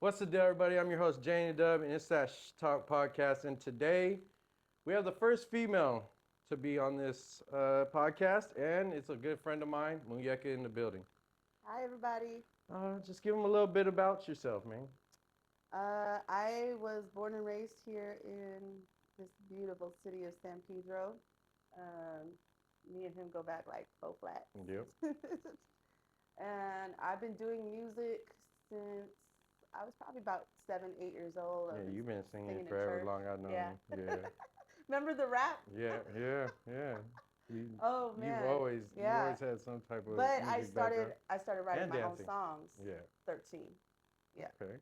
What's the deal, everybody? I'm your host, Jane Dub, and it's that Shh Talk podcast. And today, we have the first female to be on this podcast, and it's a good friend of mine, Yecca, in the building. Hi, everybody. Just give them a little bit about yourself, man. I was born and raised here in this beautiful city of San Pedro. Um, Me and him go back like four flats. Yep. And I've been doing music since I was probably about 7, 8 years old. Yeah, I've been you've been singing in forever church. long. I've known Yeah. you. Yeah. Remember the rap? Yeah. Oh You've man. always Yeah. had some type of But music background I started writing and my own dancing. songs. Yeah. 13. Yeah. Okay.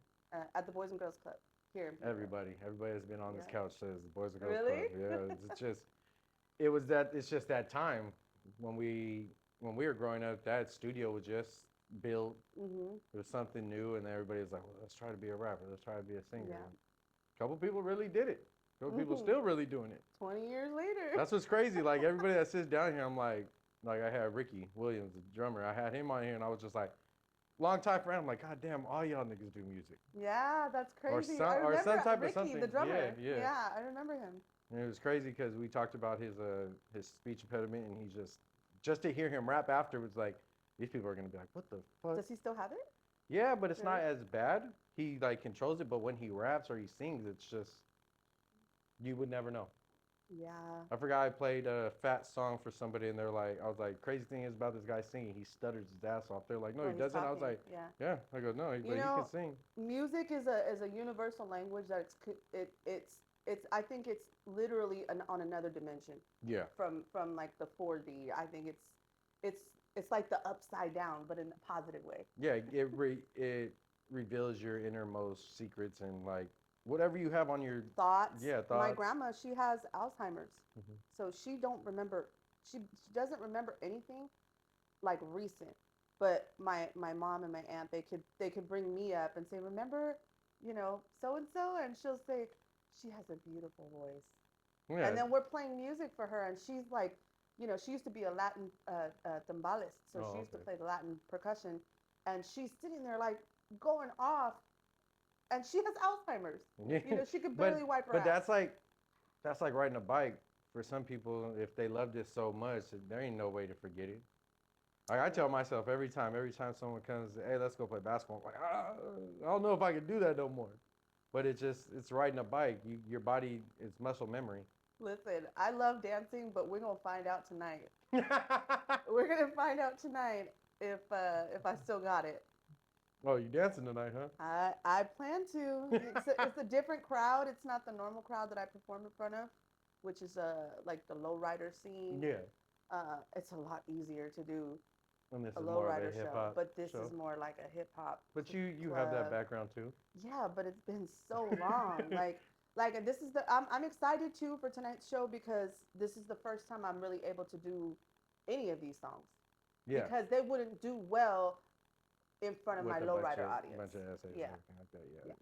At the Boys and Girls Club here in Pedro. Everybody has been on this Yeah. couch says Boys and Girls Really? Club. Yeah, it's just that time when we were growing up. That studio was just built. Mm-hmm. It was something new, and everybody was like, "Well, let's try to be a rapper. Let's try to be a singer." Yeah. And a couple people really did it. A couple people Mhm. still really doing it. 20 years later. That's what's crazy. Like everybody that sits down here, I'm like I had Ricky Williams, the drummer. I had him on here, and I was just like, long time friend. I'm like, God damn, all y'all niggas do music. Yeah, that's crazy. some- I or remember some type of Ricky, something. the drummer. Yeah. I remember him. And it was crazy because we talked about his speech impediment, and he just to hear him rap afterwards, like these people are gonna be like, what the fuck? Does he still have it? Yeah, but it's not Really? as bad. He like controls it, but when he raps or he sings, it's just you would never know. Yeah. I forgot I played a fat song for somebody, and they're like, I was like, crazy thing is about this guy singing, he stutters his ass off. They're like, no, When he he's doesn't. I was talking. like, Yeah. yeah. I go, no, but he know, can sing. Music is a universal language that it's I think it's literally on another dimension Yeah. from like the 4D. I think it's like the upside down, but in a positive way. Yeah, it reveals your innermost secrets and like whatever you have on your Thoughts. yeah My thoughts. grandma, she has Alzheimer's, Mhm. so she don't remember. She doesn't remember anything like recent. But my mom and my aunt, they could bring me up and say, remember, so and so, and she'll say she has a beautiful voice. Yeah. And then we're playing music for her, and she's like, she used to be a Latin timbalist, so Oh, she used to okay. play the Latin percussion, and she's sitting there like going off, and she has Alzheimer's. She could barely wipe her but ass. that's like riding a bike. For some people, if they loved it so much, there ain't no way to forget it. Like I tell myself every time someone comes, hey, let's go play basketball. I'm like, I don't know if I can do that no more. But it's riding a bike. Your body, it's muscle memory. Listen, I love dancing, but we're gonna find out tonight. We're gonna find out tonight if I still got it. Oh, you dancing tonight, huh? I plan to. It's a different crowd. It's not the normal crowd that I perform in front of, which is like the lowrider scene. Yeah. It's a lot easier to do And this a is more of a lowrider hip show, hop but this show. is more like a hip hop. But you have that background too. Yeah, but it's been so long. Like this is I'm excited too for tonight's show because this is the first time I'm really able to do any of these songs. Yeah. Because they wouldn't do well in front of With my a lowrider audience. bunch of essays Yeah. and everything like that. Yeah.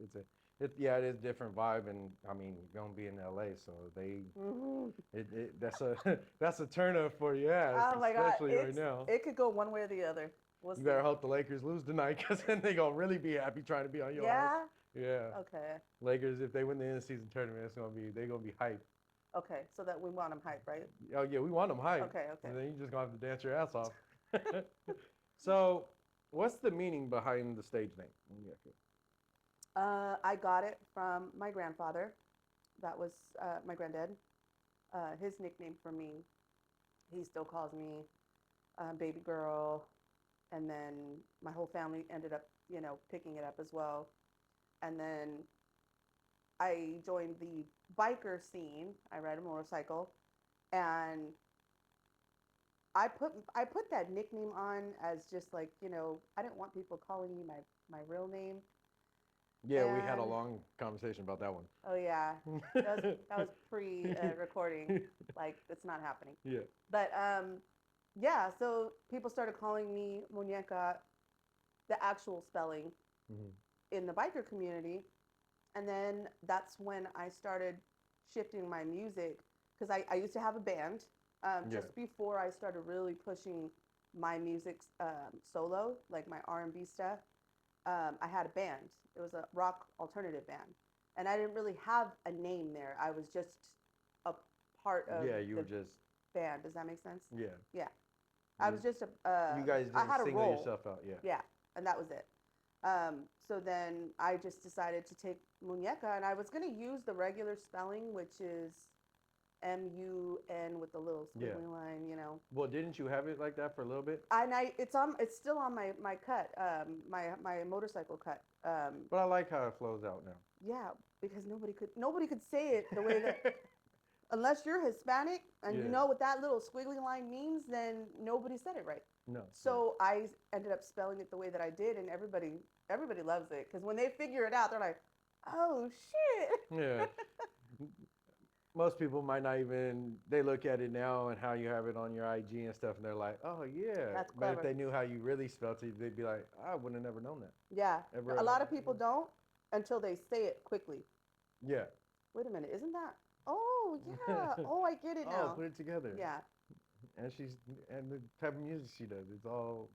Yeah. It is a different vibe, and I mean, you're gonna be in LA, so Mm-hmm. that's a that's a turn up for your ass, Oh my God, especially right now. it could go one way or the other. We'll You see. better hope the Lakers lose tonight, because then they gonna really be happy trying to be on your ass. Yeah. Yeah. Okay. Lakers, if they win the end of season tournament, they're gonna be hyped. Okay. So that we want them hype, right? Oh yeah, we want them hyped. Okay. Okay. And then you just gonna have to dance your ass off. So, what's the meaning behind the stage name? Yeah, okay. I got it from my grandfather. That was my granddad. His nickname for me. He still calls me baby girl, and then my whole family ended up, picking it up as well. And then I joined the biker scene. I ride a motorcycle, and I put that nickname on as just like, I didn't want people calling me my real name. Yeah, we had a And long conversation about that one. oh yeah, that was pre-recording. Like it's not happening. Yeah. But yeah. So people started calling me Muñeca, the actual spelling Hmm. in the biker community, and then that's when I started shifting my music because I used to have a band Yeah. just before I started really pushing my music solo, like my R&B stuff. I had a band. It was a rock alternative band, and I didn't really have a name there. I was just a part of Yeah, you the were just band. Does that make sense? yeah. Yeah, I was You, just a. you guys I didn't had a single role. yourself out. Yeah. Yeah, and that was it. So then I just decided to take Muñeca, and I was gonna use the regular spelling, which is MUN with the little Yeah. squiggly line, you know. Well, didn't you have it like that for a little bit? And it's still on my cut, my motorcycle cut. But I like how it flows out now. Yeah, because nobody could say it the way that unless you're Hispanic and you Yeah. know what that little squiggly line means, then nobody said it right. No. So I ended up spelling it the way that I did, and everybody loves it because when they figure it out, they're like, "Oh shit!" Yeah. Most people might not even they look at it now and how you have it on your IG and stuff, and they're like, "Oh yeah." That's But if clever. they knew how you really spelt it, they'd be like, "I would have never known that." Yeah, Ever. a lot of people don't until they say it quickly. Yeah. Wait a minute, isn't that? Oh yeah. Oh, I get it Oh, now. put it together. Yeah. And and the type of music she does, it's all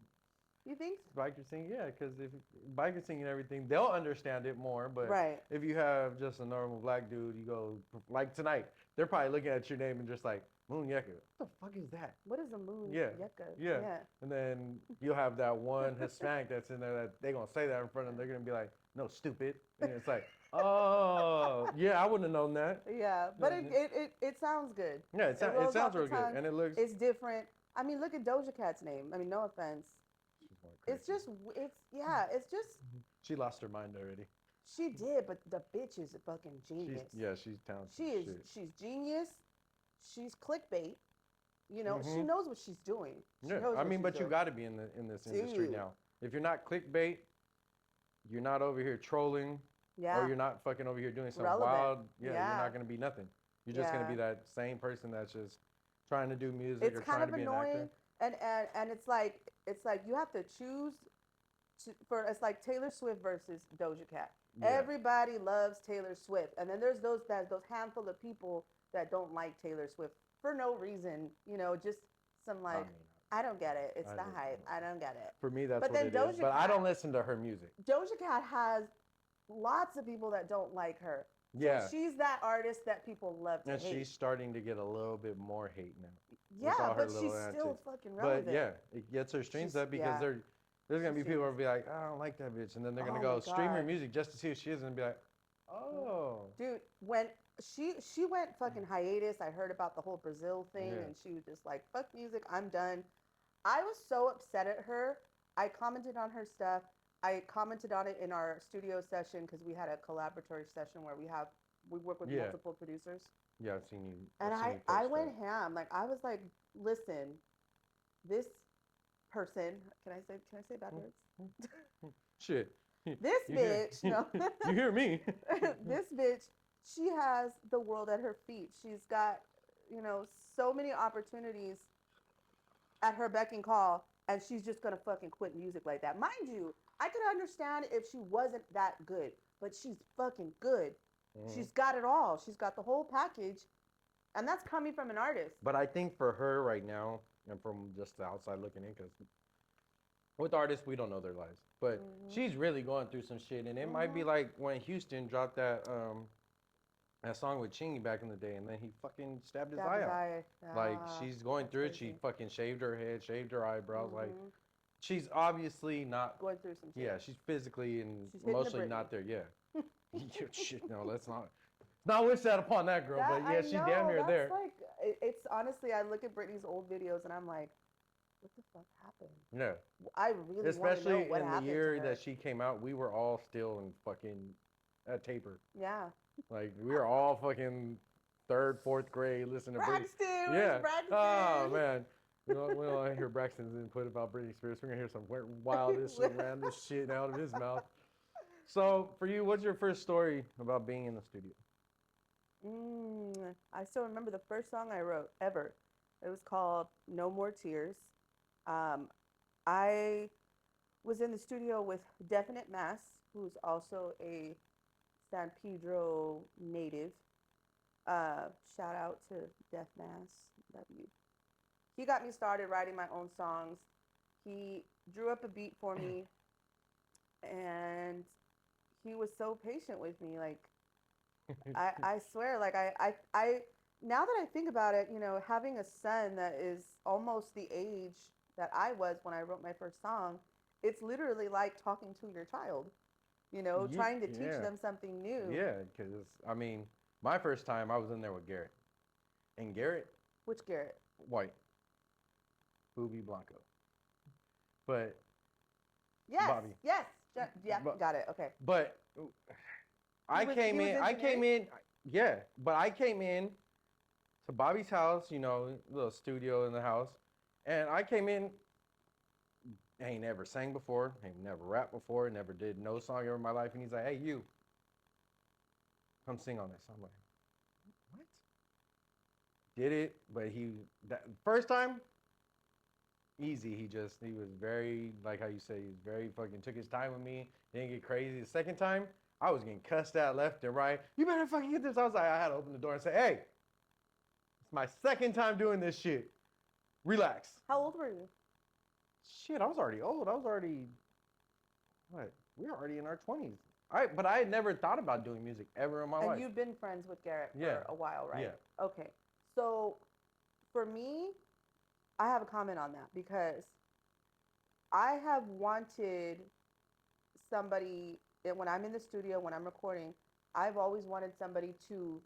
You think? biker singing. Yeah, because if biker singing everything, they'll understand it more. But Right. if you have just a normal black dude, you go like tonight, they're probably looking at your name and just like Moon Yecca. What the fuck is that? What is a moon? Yeah. Yecca. Yeah. Yeah. And then you'll have that one Hispanic that's in there that they're gonna say that in front of them. They're gonna be like, "No, stupid." And it's like, "Oh, yeah, I wouldn't have known that." Yeah, but it sounds good. Yeah, It it rolls off sounds the real good, tongue. and it looks. It's different. I mean, look at Doja Cat's name. I mean, no offense. She's going It's crazy. just it's just She lost her mind already. she did, but the bitch is a fucking genius. She's talented. She is Shit. she's genius. She's clickbait. You know, she Mhm. knows what she's doing. She Yeah, knows I what mean, she's but you doing. got to be in this industry Dude. now. If you're not clickbait, you're not over here trolling, Yeah. or you're not fucking over here doing some Relevant. wild. Yeah, you're Yeah. not gonna be nothing. You're just gonna Yeah. be that same person that's just trying to do music It's or kind trying of to be an annoying, actor. and it's like you have to choose for it's like Taylor Swift versus Doja Cat. Yeah. Everybody loves Taylor Swift, and then there's those handful of people that don't like Taylor Swift for no reason. You know, just some I like mean, I don't get it. It's I the just hype. don't. I don't get it. For me, that's But what then it is. Doja But I Cat- don't listen to her music. Doja Cat has lots of people that don't like her. Yeah, So she's that artist that people love to and hate. she's starting to get a little bit more hate now. Yeah, all her but she's little still antics. fucking relevant. But yeah, it gets her streams She's- up because yeah. there's gonna be She's people who genius. be like, I don't like that bitch, and then they're gonna Oh go my stream her God. music just to see who she is and be like, oh, Dude, when she went fucking hiatus, I heard about the whole Brazil thing, Yeah. and she was just like, "Fuck music, I'm done." I was so upset at her. I commented on her stuff. I commented on it in our studio session because we had a collaboratory session where we work with Yeah. multiple producers, yeah, I've seen you. and I've seen you I post went that. ham. Like I was like, "Listen, this person, can I say bad words? Shit. This You hear- bitch, no." you hear me? This bitch, she has the world at her feet. She's got, so many opportunities at her beck and call, and she's just gonna fucking quit music like that. Mind you, I could understand if she wasn't that good, but she's fucking good. Mhm. She's got it all. She's got the whole package, and that's coming from an artist. But I think for her right now, and from just the outside looking in, because with artists we don't know their lives, but Mhm. she's really going through some shit, and it might be like when Houston dropped that song with Chingy back in the day, and then he fucking stabbed his eye out. Like she's going that's through it. She crazy. fucking shaved her head, shaved her eyebrows. Like Mhm. she's obviously not. Going through some shit. Yeah, she's physically and She's hitting the emotionally not Britney. there. Yeah. Shit, no, let's not wish that upon that girl. But yeah, I she's know, damn near that's there. like it's honestly, I look at Britney's old videos and I'm like, what the fuck happened? Yeah. I really want to Especially know what in the happened year to her. that she came out, we were all still in fucking at taper. Yeah, Like we were all fucking third, fourth grade listening to Britney. Braxton. Where's Yeah. Braxton? Oh man. We don't want to hear Braxton's input about Britney Spears. We're gonna hear some wildest shit, random shit out of his mouth. So for you, what's your first story about being in the studio? I still remember the first song I wrote ever. It was called "No More Tears." I was in the studio with Definite Mass, who's also a San Pedro native. Shout out to Def Mass. Love you. He got me started writing my own songs. He drew up a beat for me. and he was so patient with me. Like I swear, like I now that I think about it, having a son that is almost the age that I was when I wrote my first song, it's literally like talking to your child, trying to teach Yeah, them something new. yeah. Because I mean, my first time I was in there with Garrett, and Garrett, Which Garrett? white, Booby Blanco, but Yes, Bobby, yes, yeah, but, got it. Okay. but He was he was I came engineering. in, yeah, but I came in to Bobby's house, little studio in the house, and I came in. Ain't never sang before, ain't never rapped before, never did no song ever in my life, and he's like, "Hey, you, come sing on this." I'm like, "What?" Did it, but that first time easy. He was very, like how you say, he was very fucking took his time with me. Didn't get crazy. The second time, I was getting cussed out left and right. You better fucking get this. I was like, I had to open the door and say, "Hey, it's my second time doing this shit. Relax." How old were you? Shit, I was already old. I was already what? We were already in our 20s. But I had never thought about doing music ever in my And life. you've been friends with Garrett Yeah, for a while, right? yeah, Okay. So for me, I have a comment on that because I have wanted somebody, when I'm in the studio, when I'm recording, I've always wanted somebody to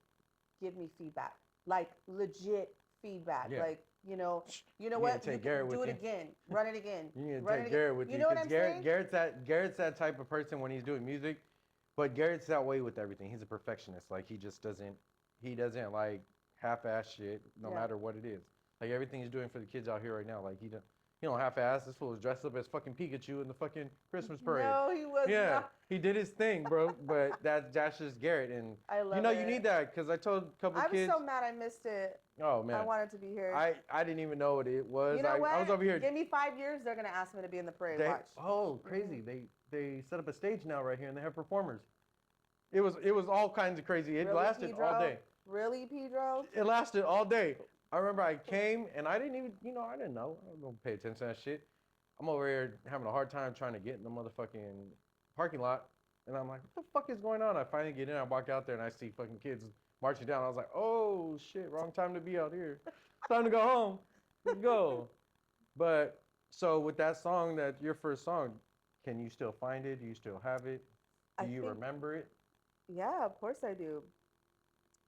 give me feedback, like legit feedback. yeah. Like, you know You need to what? You take can Garrett do with it you. again, run it again, You need to run it take again. Garrett with You you know what because I'm saying? Garrett's that type of person when he's doing music, but Garrett's that way with everything. He's a perfectionist. Like he doesn't like half-ass shit no Yeah. matter what it is. Like everything he's doing for the kids out here right now. Like he don't half-ass. This fool is dressed up as fucking Pikachu in the fucking Christmas parade. No, he was Yeah, not. he did his thing, bro. But that's just Garrett, and I love you need it. that because I told a couple I was kids. so mad I missed it. Oh I man, wanted to be here. I didn't even know what it was. You know I was what? over here. Give me 5 years, they're gonna ask me to be in the parade. Watch. Crazy. They set up a stage now right here and they have performers. It was all kinds of crazy. It Really, lasted all Pedro? day. Really, Pedro? It lasted all day. I remember I came and I didn't even, I didn't know. I don't pay attention to that shit. I'm over here having a hard time trying to get in the motherfucking parking lot. And I'm like, what the fuck is going on? I finally get in. I walk out there and I see fucking kids marching down. I was like, oh shit, wrong time to be out here. Time to go home. Let's go. But so with that song, that your first song, can you still find it? Do you still have it? I Do you think, remember it? yeah, of course I do.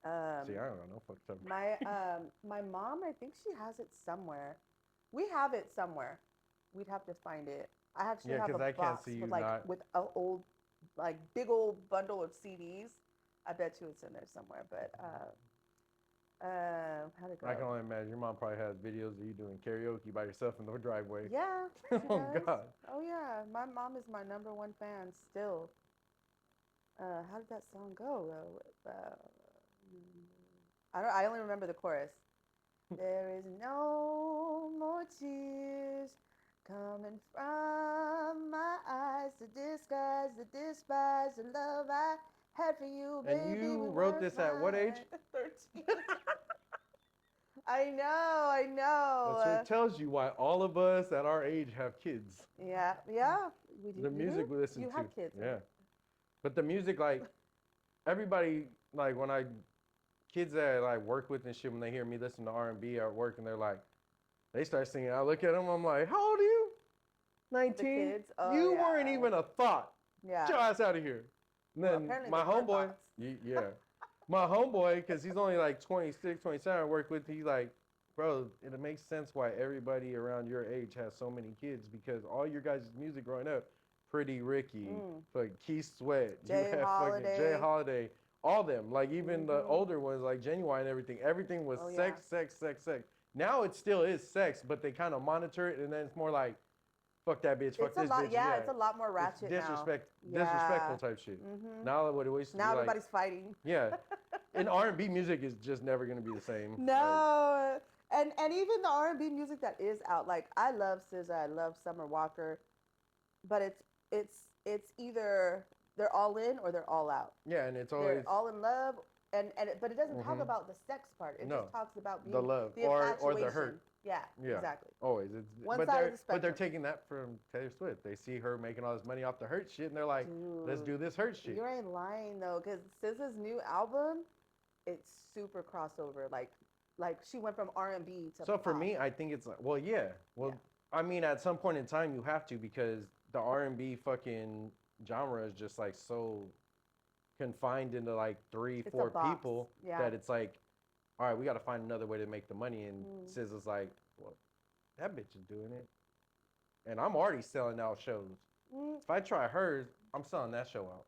See, Um, I don't know. Fuck time. my mom, I think she has it somewhere. We have it somewhere. We'd have to find it. I actually Yeah, have a because I can't box see with you not. with a old, like big old bundle of CDs. I bet you it's in there somewhere. But how'd it I can go? only imagine. Your mom probably has videos of you doing karaoke by yourself in the driveway. Yeah, she Oh does. God. Oh yeah, my mom is my number one fan still. How did that song go though? I don't. I only remember the chorus. There is no more tears coming from my eyes to disguise the despise the love I had for you, And baby. you We wrote were this at what age? fine. 13. I know. I That's what know. it tells you why all of us at our age have kids. Yeah. Yeah. We do. The You do. music we listen You to. have kids, Yeah. right? But the music, like, everybody, like, kids that I like work with and shit, when they hear me listen to R&B at work and they're like, they start singing. I look at them, I'm like, how old are you? The 19? kids. Oh You yeah. weren't even a thought. Yeah. Get your ass out of here. And Well, then apparently my they were homeboy, thoughts. yeah, my homeboy, because he's only like 26, 27, I work with, he's like, bro, it makes sense why everybody around your age has so many kids because all your guys' music growing up, Pretty Ricky, fucking Keith Sweat, you Jay have fucking Jay Holiday. Holiday, all them, like even the Mhm. older ones like Genuine and everything was Oh yeah. sex, sex, sex, sex. Now it still is sex, but they kind of monitor it and then it's more like, fuck that bitch, fuck It's a this lot. bitch, Yeah, yeah. it's a lot more It's ratchet now. disrespectful Yeah. type shit. Mhm. Now what it used to be Now like, everybody's fighting. yeah, and R&B music is just never gonna be the same. Like, No, and even the R&B music that is out, like I love SZA, I love Summer Walker, but it's either they're all in or they're all out. yeah, and it's always They're all in love, but it doesn't talk Mhm. about the sex part. It no just talks about the being love the or the infatuation. hurt. Yeah, Yeah. exactly. Always. One But side of the they're spectrum. taking that from Taylor Swift. They see her making all this money off the Hurt shit, and they're like, let's do Dude, this Hurt shit. you ain't lying though, because SZA's new album, it's super crossover. Like she went from R&B to So for pop. me, I think it's like, well, yeah. Well, Yeah. I mean, at some point in time, you have to because the R&B fucking genre is just like so confined into like three, It's a four box. people Yeah. that it's like, all right, we got to find another way to make the money. And Mm. SZA's like, well, that bitch is doing it, and I'm already selling out shows. Mm. If I try hers, I'm selling that show out.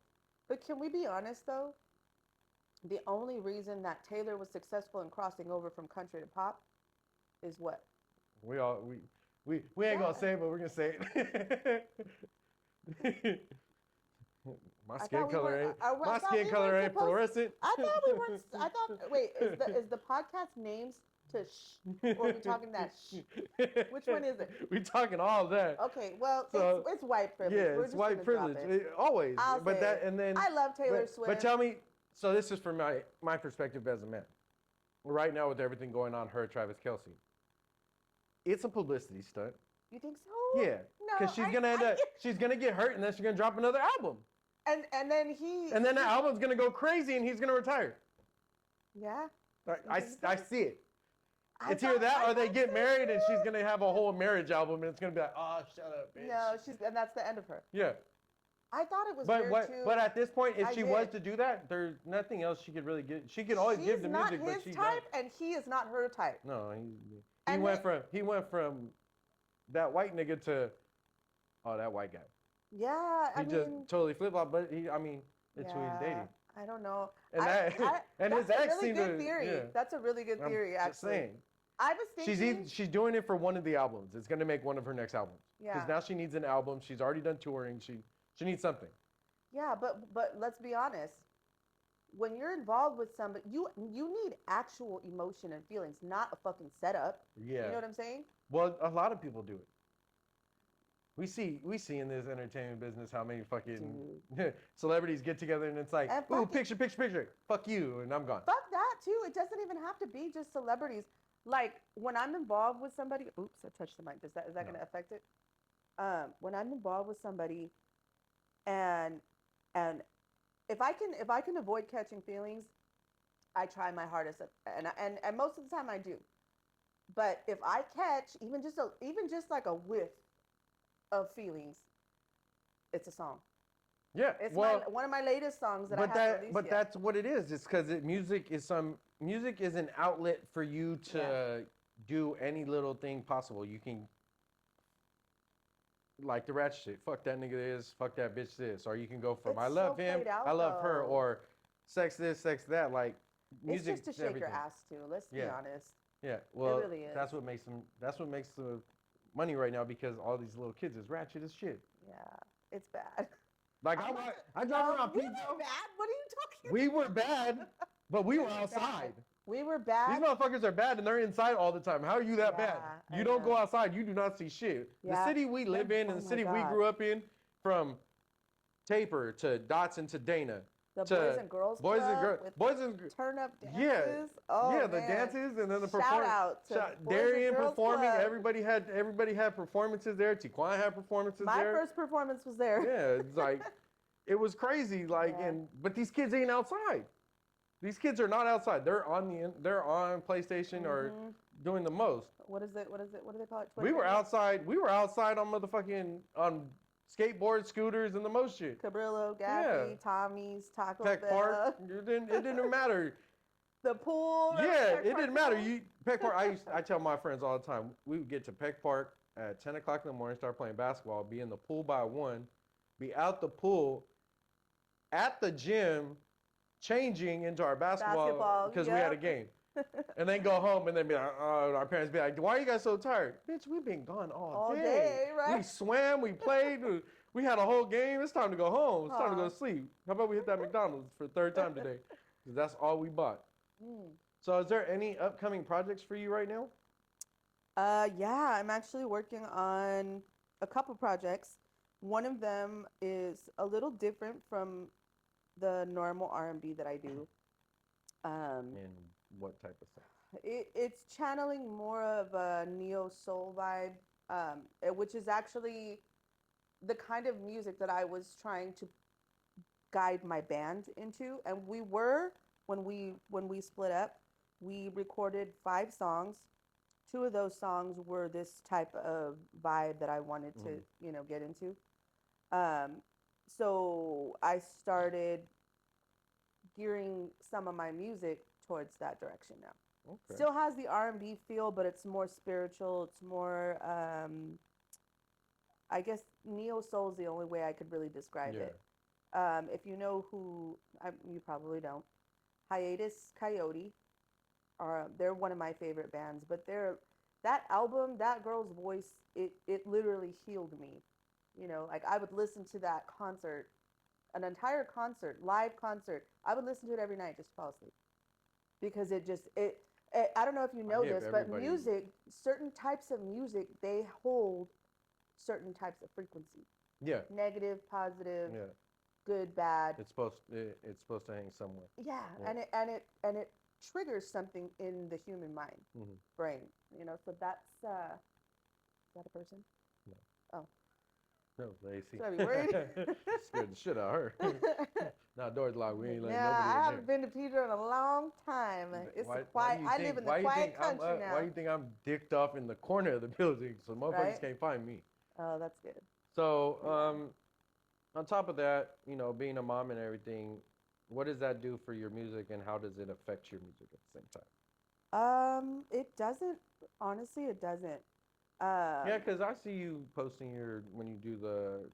But can we be honest though? The only reason that Taylor was successful in crossing over from country to pop is what? We ain't gonna say it, but we're gonna say it. My skin color ain't fluorescent. I thought we weren't. I thought. Wait, is the podcast names to shh, or are we talking that shh? Which one is it? We talking all that. Okay, well, So, it's white privilege. Yeah, We're it's just white gonna drop privilege. it. Always. I'll But say that it. and then I love Taylor Swift. But tell me, so this is from my perspective as a man. Right now with everything going on, her Travis Kelce. It's a publicity stunt. You think so? Yeah. No. Because she's gonna get hurt and then she's gonna drop another album. And then the album's gonna go crazy and he's gonna retire. Yeah. I see it. It's either that or they get married and she's gonna have a whole marriage album and it's gonna be like, oh, shut up, bitch. No, and that's the end of her. Yeah. I thought it was weird too. But at this point, if she was to do that, there's nothing else she could really give. She can always give the music, but she She's not his type, and he is not her type. No, he went from that white nigga to that white guy. Yeah, he just totally flip flop. But it's who he's dating. I don't know. And his ex seemed to. Theory. Yeah. That's a really good theory, I'm actually. just saying. I was thinking she's doing it for one of the albums. It's gonna make one of her next albums. Yeah. Because now she needs an album. She's already done touring. She needs something. Yeah, but let's be honest. When you're involved with somebody, you need actual emotion and feelings, not a fucking setup. Yeah. You know what I'm saying? Well, a lot of people do it. We see in this entertainment business how many fucking celebrities get together and it's like, ooh, picture. Fuck you, and I'm gone. Fuck that too. It doesn't even have to be just celebrities. Like when I'm involved with somebody, oops, I touched the mic. Is that going to affect it? When I'm involved with somebody, and if I can avoid catching feelings, I try my hardest, and most of the time I do. But if I catch even just like a whiff of feelings, it's a song. Yeah, it's one of my latest songs that I haven't released But yet. that's what it is. It's because music is an outlet for you to do any little thing possible. You can, like the ratchet shit, fuck that nigga this, fuck that bitch this, or you can go from I love him, I love her, or sex this, sex that. Like music, it's just to shake your ass to. Let's be honest. Yeah, well, it really is. That's what makes the money right now because all these little kids is ratchet as shit. Yeah, it's bad. Like I drive around. We were bad. What are you talking about? We were bad, but we were outside. We were bad. These motherfuckers are bad and they're inside all the time. How are you that bad? You don't go outside. You do not see shit. Yeah. The city we live in and the city we grew up in, from Taper to Dotson to Dana. The Boys and Girls turn up dances. Yeah. Oh, yeah, the dances and then the performance. Shout out to Darian performing. Club. Everybody had performances there. Tiquan had performances there. My first performance was there. Yeah, it's like it was crazy. Like but these kids ain't outside. These kids are not outside. They're on PlayStation or doing the most. What is it? What do they call it? We were outside. We were outside on motherfucking skateboard, scooters, and the most shit. Cabrillo, Gaffy, Tommy's, Taco Peck Bell. Park. It didn't matter. The pool. Yeah, it didn't matter. Peck Park. I tell my friends all the time. We would get to Peck Park at 10 o'clock in the morning, start playing basketball, be in the pool by 1, be out the pool, at the gym, changing into our basketball because we had a game. And then go home and then be like, our parents be like, why are you guys so tired? Bitch, we've been gone all day. Right? We swam, we played, we had a whole game. It's time to go home. It's time to go to sleep. How about we hit that McDonald's for the third time today? Because that's all we bought. So is there any upcoming projects for you right now? Yeah, I'm actually working on a couple projects. One of them is a little different from the normal R&B that I do. And what type of stuff? It's channeling more of a neo soul vibe, which is actually the kind of music that I was trying to guide my band into. And we were when we split up, we recorded 5 songs. 2 of those songs were this type of vibe that I wanted to, Mm, get into. Um, so I started gearing some of my music towards that direction now. okay. Still has the R&B feel, but it's more spiritual. It's more, I guess, neo soul is the only way I could really describe Yeah. it. If you know who, you probably don't. Hiatus Coyote are they're one of my favorite bands, but that album, that girl's voice, it literally healed me. Like I would listen to that concert, an entire concert, live concert. I would listen to it every night just to fall asleep because it I don't know if you I know give this, but everybody. music, certain types of music, they hold certain types of frequency. Yeah. Negative, positive, Yeah. good, bad. It's supposed to hang somewhere. Yeah, Yeah. and it triggers something in the human mind, Hmm. brain. So that's is that a person? No. Oh, No, lazy. should I be worried? Scared the shit out of her. Now door's locked. We ain't letting Yeah, nobody I in haven't been to Peter in a long time. It's a Why quiet. do you I think? live in the Why do you think quiet country Why now, do you think I'm dicked off in the corner of the building so motherfuckers right? can't find me? Oh, that's good. So, Yeah. on top of that, being a mom and everything, what does that do for your music, and how does it affect your music at the same time? It doesn't. Honestly, it doesn't. Yeah, Um, because I see you posting when you do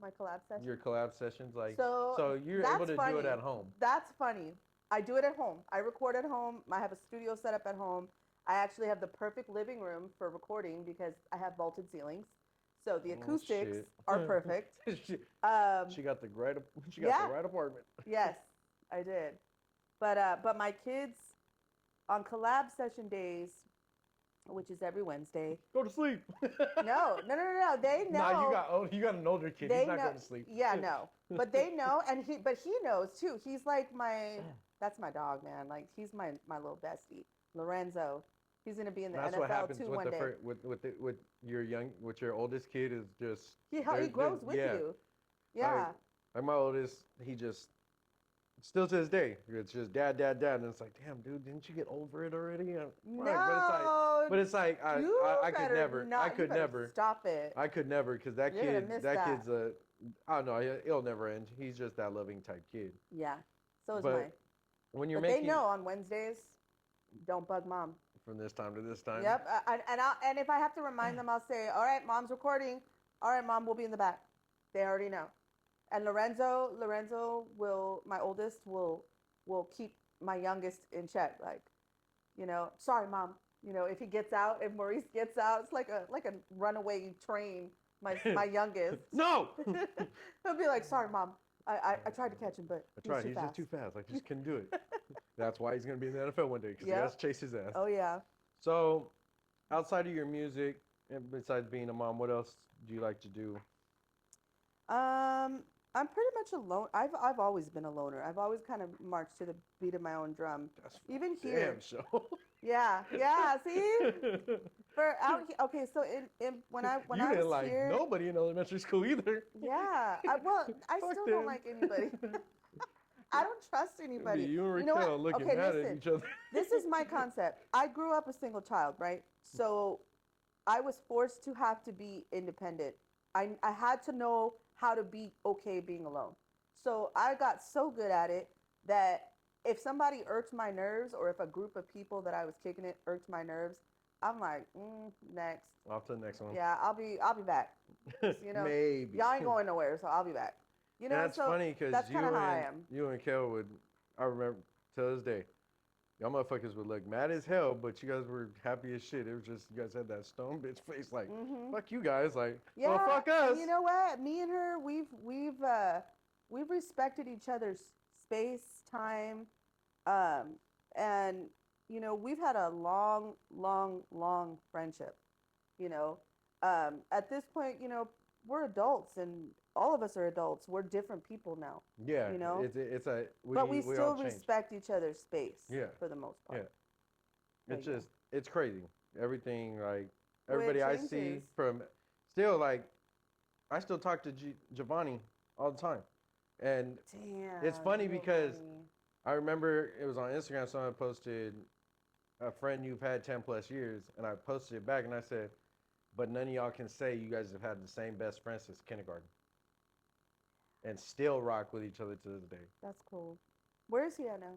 my collab your sessions. collab sessions, like, So so you're able that's to do it funny. at home. That's funny. I do it at home. I record at home. I have a studio set up at home. I actually have the perfect living room for recording because I have vaulted ceilings. So the Oh acoustics shit. are perfect. she, Um, she got the right she got the yeah, right apartment. yes, I did. But my kids on collab session days, which is every Wednesday. Go to sleep. No, no, no, no, no. They Nah, know. you got an older kid. He's They not know. going to sleep. Yeah, no. But they know, and he knows too. He's like that's my dog, man. Like he's my little bestie, Lorenzo. He's gonna be in the That's what NFL happens too with one the day. with your oldest kid is just He grows with yeah, you. like Yeah. like my oldest, he just still to this day it's just dad dad dad, and it's like, damn dude, didn't you get over it already? Fuck, No, but it's like I could better never not. You better stop it. because that You're gonna kid miss that that. kid's a I don't know, it'll never end. He's just that loving type kid. Yeah. So is mine. But when you're But they making know on Wednesdays, don't bug mom. from this time to this time. Yep. And if I have to remind them, I'll say, all right, mom's recording. All right, mom, we'll be in the back. They already know. And Lorenzo will, my oldest will keep my youngest in check. Like, sorry, mom. If he gets out, if Maurice gets out, it's like a runaway train. My youngest, No. he'll be like, sorry, mom. I tried to catch him, but I he was tried. too He's fast. just too fast. I just couldn't do it. That's why he's gonna be in the NFL one day because he Yep. has to chase his ass. Oh yeah. So, outside of your music and besides being a mom, what else do you like to do? I'm pretty much alone. I've always been a loner. I've always kind of marched to the beat of my own drum. That's Even damn here. show. Yeah, yeah. See, for out here. Okay, so in when I you was didn't like here, nobody in elementary school either. yeah. I Fuck still them. don't like anybody. I don't trust anybody. You and You know Raquel what? looking Okay, mad at listen. each other. This is my concept. I grew up a single child, right? So I was forced to have to be independent. I had to know how to be okay being alone. So I got so good at it that if somebody irked my nerves or if a group of people that I was kicking it irked my nerves, I'm like, next. Off to the next one. Yeah, I'll be back. Maybe. Y'all ain't going nowhere, so I'll be back. And that's so funny because that's kind of how I am. you and Kel would, I remember to this day, y'all motherfuckers would look mad as hell, but you guys were happy as shit. It was just you guys had that stone bitch face, like fuck you guys, like Yeah, well fuck us. and you know what? Me and her, we've respected each other's space, time, and we've had a long, long, long friendship. You know, at this point, we're adults, and all of us are adults. We're different people now. Yeah, you know, it's a but we all still change. respect each other's space. Yeah. For the most part. Yeah. It's you go. just it's crazy. Everything like Well, it everybody I see changes. from still like I still talk to Giovanni all the time, and it's Damn, funny because Giovanni. I remember it was on Instagram. Someone posted a friend you've had 10 plus years, and I posted it back and I said, but none of y'all can say you guys have had the same best friend since kindergarten, and still rock with each other to this day. That's cool. Where is he at now?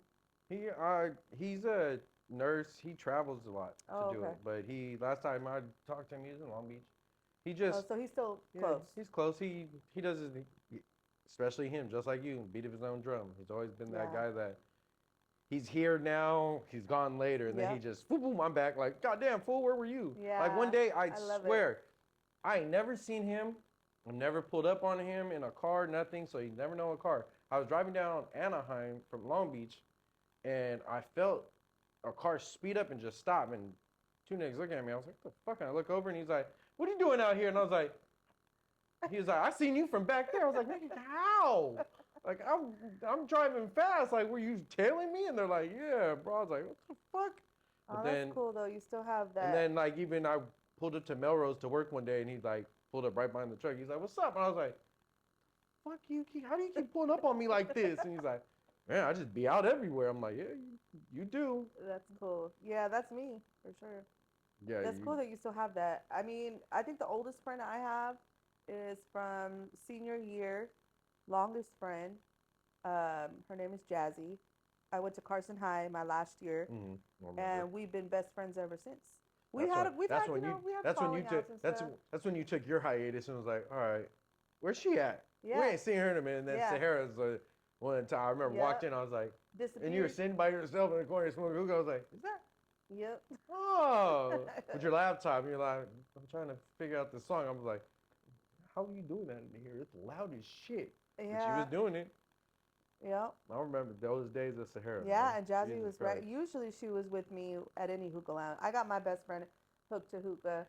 He's a nurse. He travels a lot to Oh, do okay. it. But he last time I talked to him, he was in Long Beach. He Oh, just so he's still yeah, close. he's close. He does his, especially him, just like you, beat of his own drum. He's always been that Yeah. guy that he's here now, he's gone later, and then he Yep. just boom, boom, I'm back. Like goddamn fool, where were you? Like one Yeah. day, I I love it. swear, I ain't never seen him. I never pulled up on him in a car, nothing. So he never know a car. I was driving down Anaheim from Long Beach, and I felt a car speed up and just stop, and two niggas looking at me. I was like, "What the fuck?" And I look over, and he's like, "What are you doing out here?" And I was like, "He was like, I seen you from back there." I was like, "Nigga, how?" Like I'm driving fast. Like, were you tailing me? And they're like, "Yeah, bro." I was like, "What the fuck?" Oh, But that's then cool though. You still have and that. then like even I pulled up to Melrose to work one day, and he's like pulled up right behind the truck. He's like, "What's up?" And I was like, "Fuck you, how do you keep pulling up on me like this?" And he's like, "Man, I just be out everywhere." I'm like, "Yeah, you do." That's cool. Yeah, that's me for sure. Yeah, That's you. cool that you still have that. I mean, I think the oldest friend I have is from senior year, longest friend. Her name is Jazzy. I went to Carson High my last year, Mm-hmm, I remember. and we've been best friends ever since. That's when. We've That's had when you. we had That's when you falling took. outs and stuff. That's when you took your hiatus and was like, all right, where's she at? We Yeah, ain't seen her in a minute. And then yeah, Sahara's one time. I remember walked yep. in. I was like, and you were Disappeared. sitting by yourself in the corner smoking hookah. I was like, is that? Yep. Oh, with your laptop. And you're like, I'm trying to figure out this song. I was like, how are you doing that in here? It's loud as shit. But she was Yeah. doing it. Yep. I remember those days of Sahara, man. Yeah, and Jazzy Jesus was right. Christ. Usually she was with me at any hookah lounge. I got my best friend hooked to hookah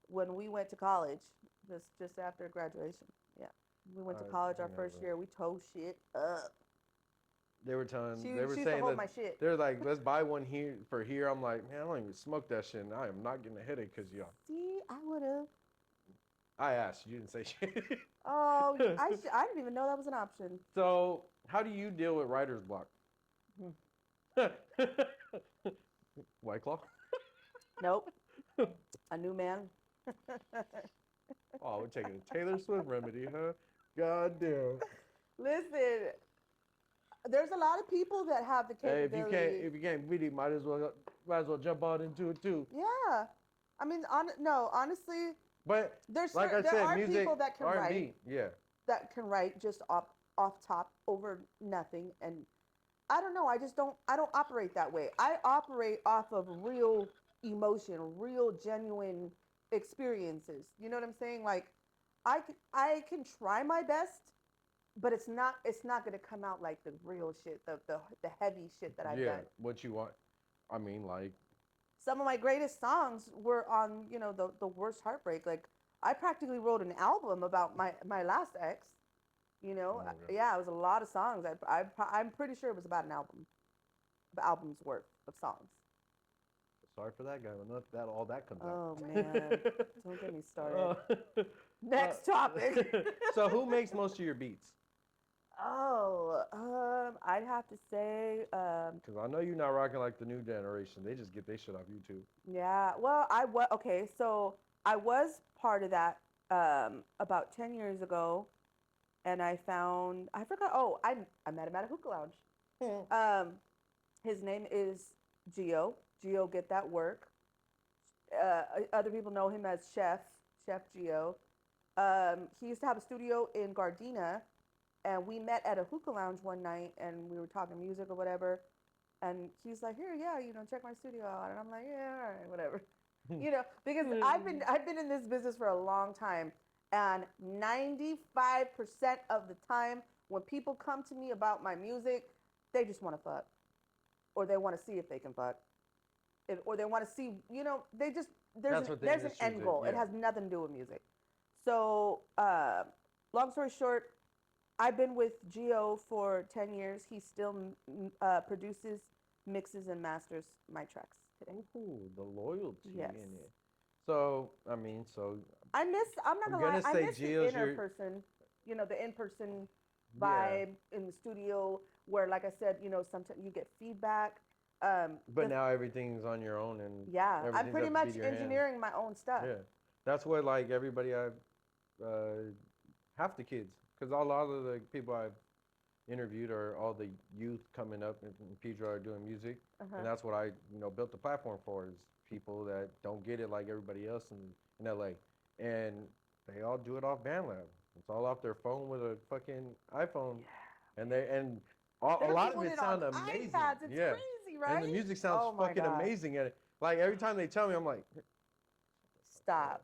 when we went to college, just after graduation. Yeah, we went to college I our first never. year. We tore shit up. They were telling, She they were she used to saying hold that my shit. they're like, let's buy one here for here. I'm like, man, I don't even smoke that shit, and I am not getting a headache because y'all. See, I would have. I asked, you didn't say shit. Oh, I didn't even know that was an option. So, how do you deal with writer's block? Hmm. White Claw? Nope, a new man. Oh, we're taking a Taylor Swift remedy, huh? God damn. Listen, there's a lot of people that have the Hey, capability. if you can't beat it, might as well jump out into it too. Yeah, I mean, no, honestly, But there's like I there said, are music, people that can write R&B, yeah. just off top over nothing, and I don't know, I don't operate that way. I operate off of real emotion, real genuine experiences. You know what I'm saying? Like I can try my best, but it's not going to come out like the real shit, the heavy shit that I've Yeah, done. what you want. I mean, like, Some of my greatest songs were on, the worst heartbreak. Like I practically wrote an album about my last ex. okay. Yeah, it was a lot of songs. I'm pretty sure it was about an album's worth of songs. Sorry for that guy. When that all that comes out. Oh man, don't get me started. Uh, Next topic. so who makes most of your beats? Oh, I'd have to say, Because I know you're not rocking like the new generation. They just get their shit off YouTube. yeah. Well, I was okay. So I was part of that about 10 years ago, and I forgot. Oh, I met him at a hookah lounge. Um, his name is Geo. Geo, get that work. Other people know him as Chef Geo. He used to have a studio in Gardena, and we met at a hookah lounge one night, and we were talking music or whatever. And he's like, "Here, yeah, check my studio out." And I'm like, "Yeah, all right, whatever." Because I've been in this business for a long time, and 95% of the time when people come to me about my music, they just want to fuck, or they want to see if they can fuck, or they want to see, they just That's what the there's an industry end did. goal. It Yeah. has nothing to do with music. So, long story short, I've been with Geo for 10 years. He still produces, mixes, and masters my tracks. today. Ooh, the loyalty Yes. in it. So, I mean, so I'm not I'm gonna lie, gonna I say miss the Gio's inner your, person, the in-person yeah. vibe in the studio where, like I said, sometimes you get feedback. But now everything's on your own and Yeah, I'm everything's pretty at the beat much of your hand. engineering my own stuff. Yeah, that's what like everybody I've half the kids, because a lot of the people I've interviewed are all the youth coming up in Pedro are doing music, Uh-huh. and that's what I built the platform for is people that don't get it like everybody else in LA, and they all do it off BandLab. It's all off their phone with a fucking iPhone, and a They're lot of doing it it on sounds amazing. iPads. It's Yeah, crazy, and the right? music sounds Oh my fucking God. amazing at it. Like every time they tell me, I'm like, Stop.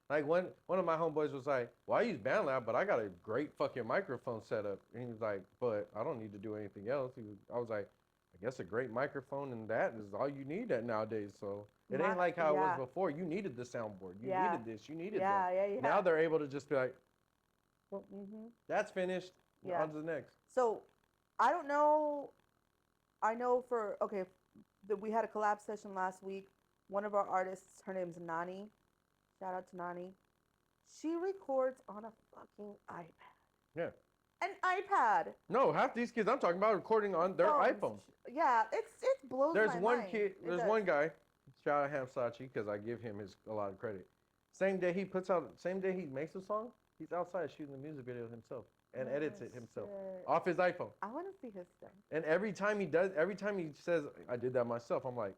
like one of my homeboys was like, "Well, I use BandLab, but I got a great fucking microphone setup." And he was like, "But I don't need to do anything else." I was like, "I guess a great microphone and that is all you need at nowadays." So it ain't like how it was Yeah, before. You needed the soundboard, you yeah, needed this, you needed that. yeah, yeah, yeah. Now they're able to just be like, "Well, Mm-hmm. that's finished. Yeah. On to the next." So I don't know. I know for okay, we had a collab session last week. One of our artists, her name's Nani. Shout out to Nani. She records on a fucking iPad. Yeah. An iPad. No, half these kids I'm talking about recording on their Phones. iPhones. Yeah, it blows There's my one mind. kid. It There's does. one guy. Shout out Hamsachi because I give him a lot of credit. Same day he puts out. Same day he makes a song. He's outside shooting the music video himself and Oh, edits it himself shit. off his iPhone. I want to see his stuff. And every time he says, "I did that myself," I'm like,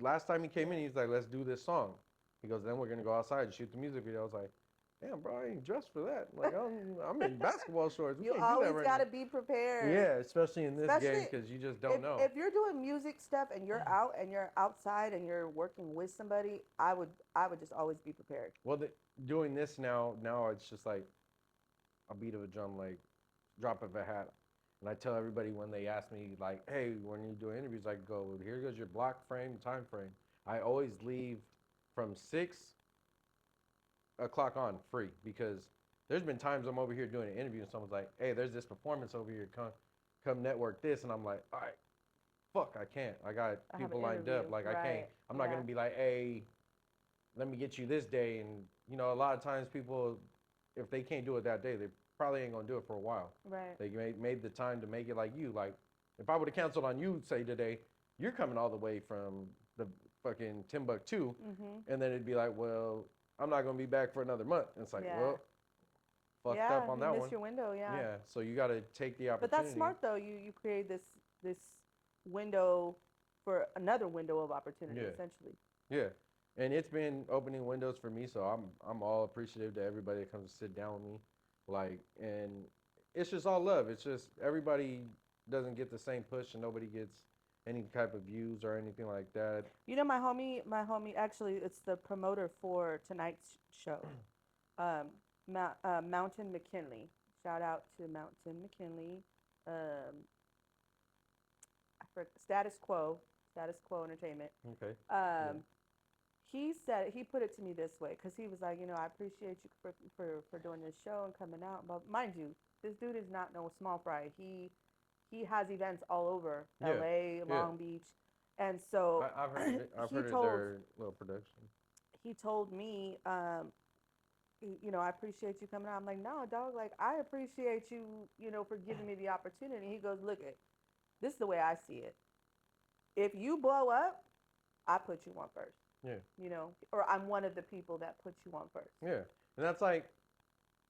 last time he came in, he's like, "Let's do this song." He goes, "Then we're gonna go outside and shoot the music video." I was like, "Damn, bro, I ain't dressed for that. Like, I'm in basketball shorts. We You can't do that always right gotta now." be prepared. Yeah, especially in this game Especially because you just don't know. if you're doing music stuff and you're out and you're outside and you're working with somebody, I would just always be prepared. Well, doing this now it's just like a beat of a drum, like drop of a hat. And I tell everybody when they ask me, like, "Hey, when you do interviews," I go, "Here goes your block frame, time frame." I always leave from 6 o'clock on free because there's been times I'm over here doing an interview and someone's like, "Hey, there's this performance over here. Come network this," and I'm like, "All right, fuck, I can't. I got I have people an lined interview. up. Like I can't. Right. I'm not Yeah. gonna be like, hey, let me get you this day." And a lot of times people, if they can't do it that day, they probably ain't gonna do it for a while. Right. They made the time to make it like you. Like if I would have canceled on you, say today, you're coming all the way from the fucking Timbuktu, Mm-hmm. and then it'd be like, well, I'm not gonna be back for another month. And it's like, Yeah. well, fucked Yeah, up on you that missed one. your window. Yeah. Yeah, so you got to take the But opportunity. that's smart though. You create this window for another window of opportunity, Yeah. essentially. Yeah, and it's been opening windows for me, so I'm all appreciative to everybody that comes to sit down with me, like, and it's just all love. It's just everybody doesn't get the same push, and nobody gets any type of views or anything like that. My homie, actually, it's the promoter for tonight's show. Mountain McKinley. Shout out to Mountain McKinley. Status Quo Entertainment. Okay. He put it to me this way because he was like, I appreciate you for doing this show and coming out. But mind you, this dude is not no small fry. He has events all over LA, Long Beach, and so I've heard it. I've heard their little production. He told me, I appreciate you coming out. I'm like, no, dog. Like, I appreciate you, for giving me the opportunity. He goes, look it, this is the way I see it. If you blow up, I put you on first. Yeah. Or I'm one of the people that put you on first. Yeah, and that's like.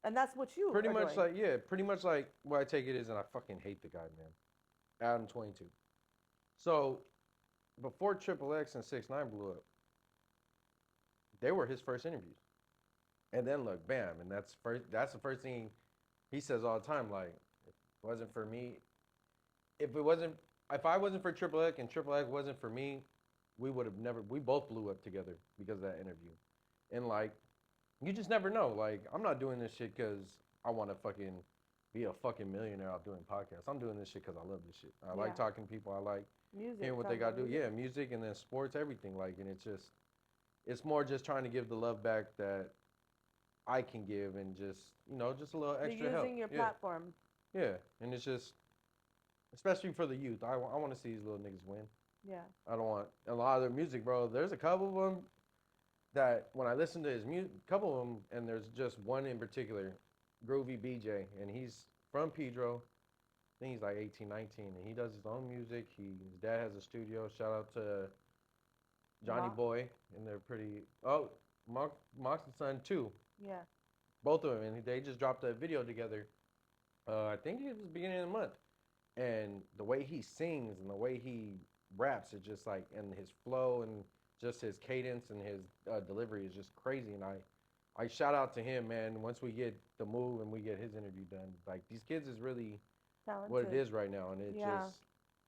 And that's what you pretty are much doing. like pretty much like what I take it is, and I fucking hate the guy, man. Adam 22. So before Triple X and 6ix9ine blew up, they were his first interviews. And then look, bam, and that's the first thing he says all the time. Like, if it wasn't for me, if I wasn't for Triple X and Triple X wasn't for me, we both blew up together because of that interview. And like, you just never know. Like, I'm not doing this shit because I want to fucking be a fucking millionaire out doing podcasts. I'm doing this shit because I love this shit. I like talking to people. I like music, hearing what they got to do. Yeah, music and then sports, everything. Like, and it's more just trying to give the love back that I can give and just a little extra help. Using your platform. Yeah, and it's just, especially for the youth. I want to see these little niggas win. Yeah. I don't want a lot of their music, bro. There's a couple of them that when I listen to his music, couple of them, and there's just one in particular, Groovy BJ, and he's from Pedro. I think he's like 18, 19, and he does his own music. His dad has a studio. Shout out to Johnny Ma- Boy, and they're pretty. Oh, Mox's son too. yeah. Both of them, and they just dropped a video together. I think it was beginning of the month, and the way he sings and the way he raps, it just like, and his flow and just his cadence and his delivery is just crazy. And I shout out to him, man. Once we get the move and we get his interview done, like these kids is really what it Talented. is right now, and it Yeah. just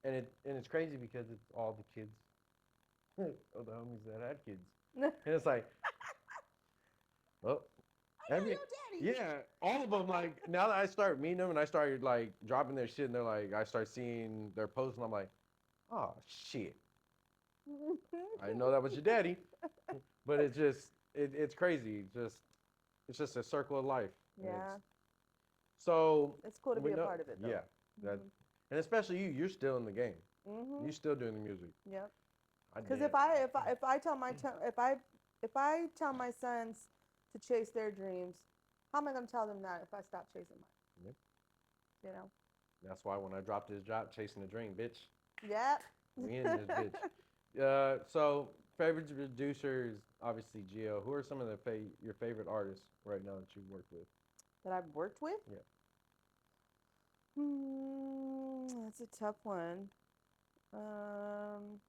and it's crazy because it's all the kids of the homies that had kids, and it's like, well, I know every your daddy. yeah, all of them. Like now that I start meeting them and I started like dropping their shit, and they're like, I start seeing their posts, and I'm like, oh shit, I didn't know that was your daddy. But it's crazy. It's just a circle of life. And Yeah. so It's cool to we be a know, part of it though. yeah, that, Mhm. and especially you, you're still in the game. You Mhm. still doing the music. Yep. I Because did. if I tell my sons to chase their dreams, how am I gonna tell them that if I stop chasing mine? Yep. You know. That's why when I dropped this drop, chasing the dream, bitch, Yep. we in this bitch. So favorite producers, obviously Gio. Who are some of your favorite artists right now that you've worked with? That I've worked with. Yeah. That's a tough one. Um,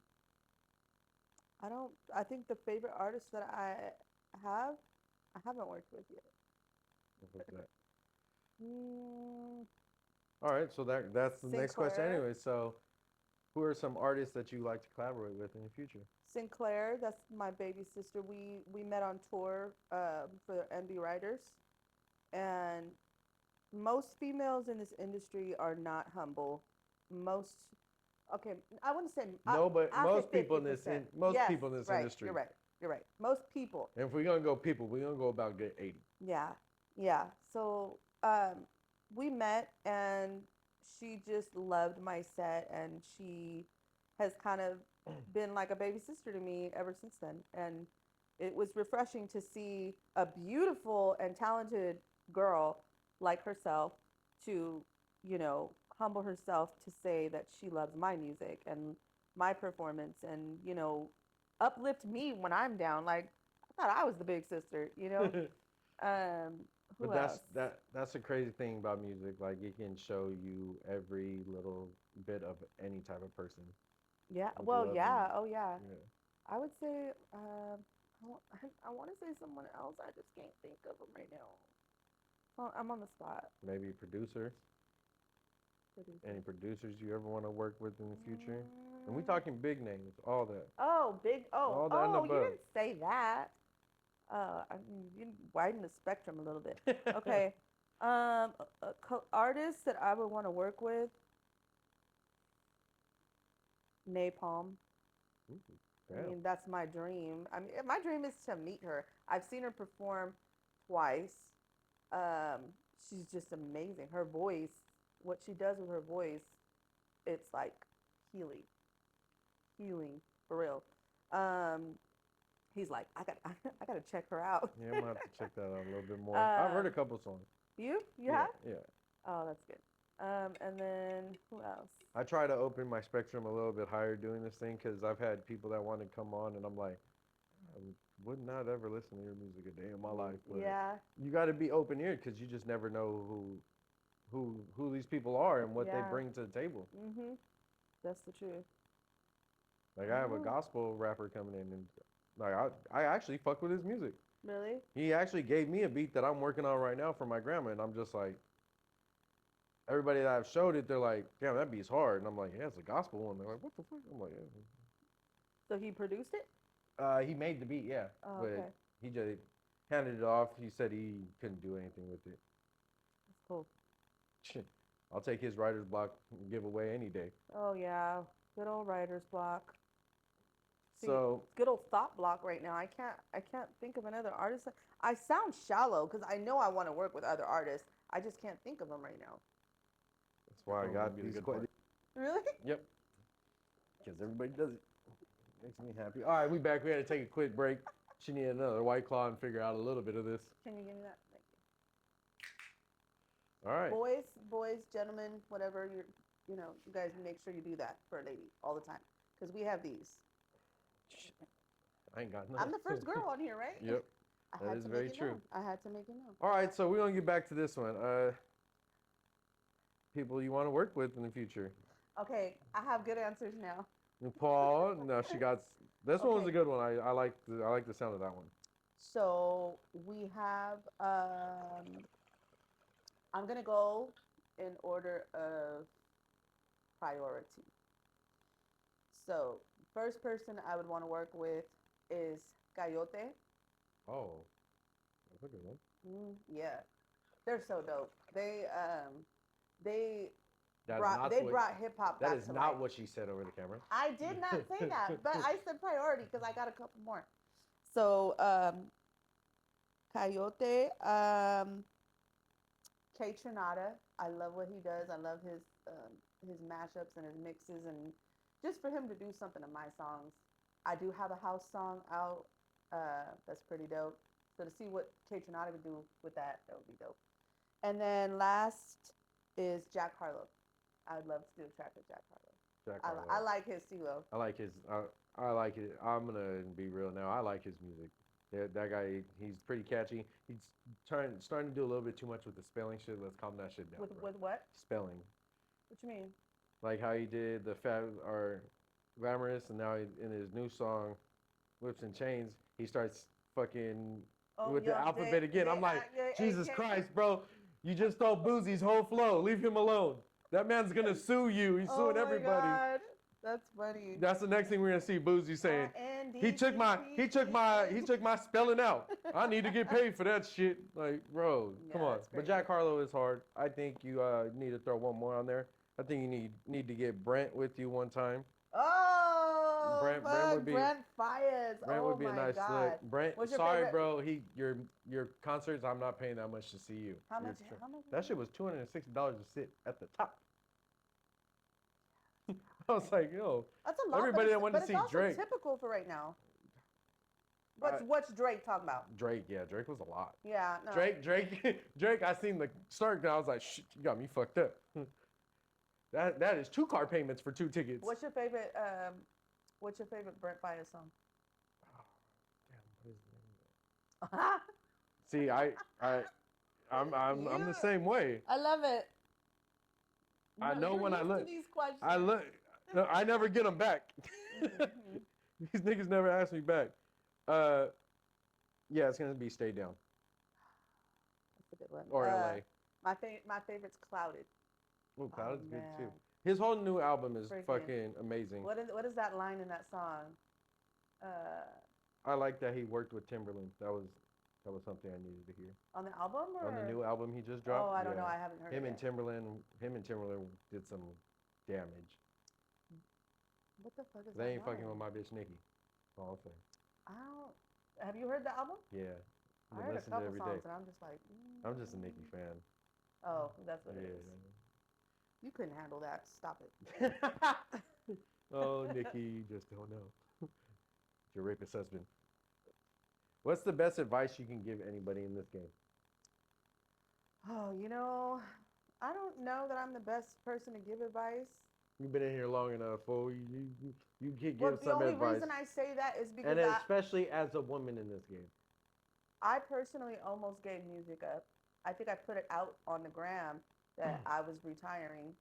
I don't. I think the favorite artist that have, I haven't worked with yet. What was that? Mm, All right, so that's the next question Sinclair. anyway. So, who are some artists that you like to collaborate with in the future? Sinclair, that's my baby sister. We met on tour for NB Writers, and most females in this industry are not humble. Most, okay, I wouldn't say No, but I'll say most people in 50%. most Yes, people in this right. industry. You're right. You're right. Most people. And if we're gonna go people, we're gonna go about good 80. Yeah, yeah. So we met, and she just loved my set, and she has kind of been like a baby sister to me ever since then. And it was refreshing to see a beautiful and talented girl like herself to, humble herself to say that she loves my music and my performance, and uplift me when I'm down. Like, I thought I was the big sister. Um, But who else? that's the crazy thing about music. Like it can show you every little bit of any type of person Yeah. with Well, love and yeah. Oh, yeah. yeah. I would say. I want to say someone else. I just can't think of them right now. Oh, I'm on the spot. Maybe producer. Producer. Any producers you ever want to work with in the future? And we Mm, talking big names, all that, oh, big. Oh, all that and oh, you above. didn't say that. You widen the spectrum a little bit. Okay. Artists that I would want to work with: Napalm. Ooh, I damn. mean, that's my dream. I mean, my dream is to meet her. I've seen her perform twice. She's just amazing. Her voice, what she does with her voice, it's like healing, healing for real. Um, he's like, I got to check her out. Yeah, I'm gonna have to check that out a little bit more. I've heard a um, couple songs. you Yeah, have? yeah. Oh, that's good. And then who else? I try to open my spectrum a little bit higher doing this thing because I've had people that want to come on, and I'm like, I would not ever listen to your music a day in my life. But Yeah, you got to be open eared because you just never know who these people are and what they yeah. bring to the table. That's the truth. Like I have a Oh, gospel rapper coming in, and like I actually fuck with his music. really? He actually gave me a beat that I'm working on right now for my grandma, and I'm just like, everybody that I've showed it, they're like, damn, that beat's hard, and I'm like, yeah, it's a gospel one. They're like, what the fuck? I'm like, yeah. So he produced it? He made the beat, yeah, Oh, but okay. he just handed it off. He said he couldn't do anything with it. That's cool. I'll take his writer's block giveaway any day. Oh yeah, good old writer's block. See, So it's good old thought block right now. I can't think of another artist. I sound shallow because I know I want to work with other artists. I just can't think of them right now. that's why I got these questions. Really? Yep. Because everybody does it. Makes me happy. All right, we back. We had to take a quick break. She needed another White Claw and figure out a little bit of this. Can you give me that? Thank you. All right. Boys, gentlemen, whatever you guys make sure you do that for a lady all the time because we have these. I ain't got nothing. I'm the first girl on here, right? Yep. I That had is to very make it true. known. I had to make it known. All right, so we're gonna get back to this one. People you want to work with in the future. Okay, I have good answers now. And Paul, no, she got. This one was Okay. a good one. I like the sound of that one. So we have. I'm gonna go in order of priority. So first person I would want to work with is Coyote. Oh, that's a good one. Yeah, they're so dope. They That's brought not they what, brought hip hop back That is to not life. what she said over the camera. I did not say that, but I said priority because I got a couple more. So Coyote, K Tronada. I love what he does. I love his mashups and his mixes, and just for him to do something to my songs. I do have a house song out. That's pretty dope. So to see what K Tronada could do with that, that would be dope. And then last is Jack Harlow. I would love to do a track with Jack Harlow. Jack I Harlow. like his stilo. I like his. I like it. I'm gonna be real now. I like his music. That guy, he's pretty catchy. He's starting to do a little bit too much with the spelling shit. Let's calm that shit down. With bro. what? Spelling? What you mean? Like how he did the fat or glamorous, and now in his new song, Whips and Chains, he starts fucking with the alphabet again. I'm like, Jesus Christ, bro! You just stole Boozie's whole flow. Leave him alone. That man's gonna sue you. He's suing everybody. God. That's funny. That's the next thing we're gonna see Boozy saying. He took my spelling out. I need to get paid for that shit. Like, bro, come on. But Jack Harlow is hard. I think you need to throw one more on there. I think you need to get Brent with you one time. Oh, Brent Fires. Brent would be a nice look. Brent, sorry, bro. Your concerts, I'm not paying that much to see you. How much? That shit was $260 to sit at the top. I was like, yo, that's a lot. Everybody that wanted to see Drake. It's typical for right now. What's Drake talking about? Drake, yeah, Drake was a lot. Yeah, no. Drake. I seen the start and I was like, shit, you got me fucked up. That is 2 car payments for 2 tickets. What's your favorite Brent Fires song? Oh, damn, what is the name of it? See, I'm the same way. I love it. I know when I look. These questions. I look. No, I never get them back. These niggas never ask me back. Yeah, it's gonna be Stay Down. That's a good one. Or LA. My favorite's Clouded. Oh, Clouded's good too. His whole new album is fucking amazing. What is that line in that song? I like that he worked with Timberland. That was something I needed to hear. On the album or on the new album he just dropped? Oh, I don't know. I haven't heard him it. And Timberland did some damage. What the fuck is that? They ain't fucking with my bitch Nicki. That's all I'm saying. Have you heard the album? Yeah. I heard a couple songs and I'm just like. I'm just a Nicki fan. Oh, that's what it is. You couldn't handle that. Stop it. Oh, Nicki, you just don't know. Your rapist husband. What's the best advice you can give anybody in this game? Oh, I don't know that I'm the best person to give advice. You've been in here long enough, fool. You can give some advice. The only reason I say that is because and especially as a woman in this game. I personally almost gave music up. I think I put it out on the gram that I was retiring.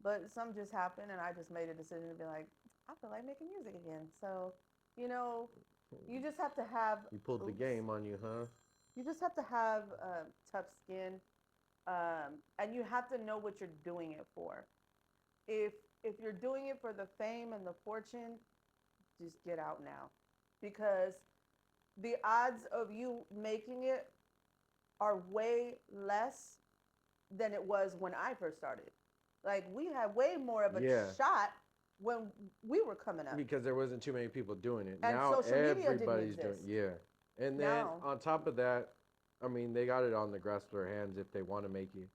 But something just happened and I just made a decision to be like, I feel like making music again. So, you just have to have... You pulled the game on you, huh? You just have to have tough skin. And you have to know what you're doing it for. If you're doing it for the fame and the fortune, just get out now. Because the odds of you making it are way less than it was when I first started. Like, we had way more of a shot when we were coming up. Because there wasn't too many people doing it. And now social media everybody's didn't exist. doing it. Yeah. And then on top of that, I mean, they got it on the grasp of their hands if they want to make it.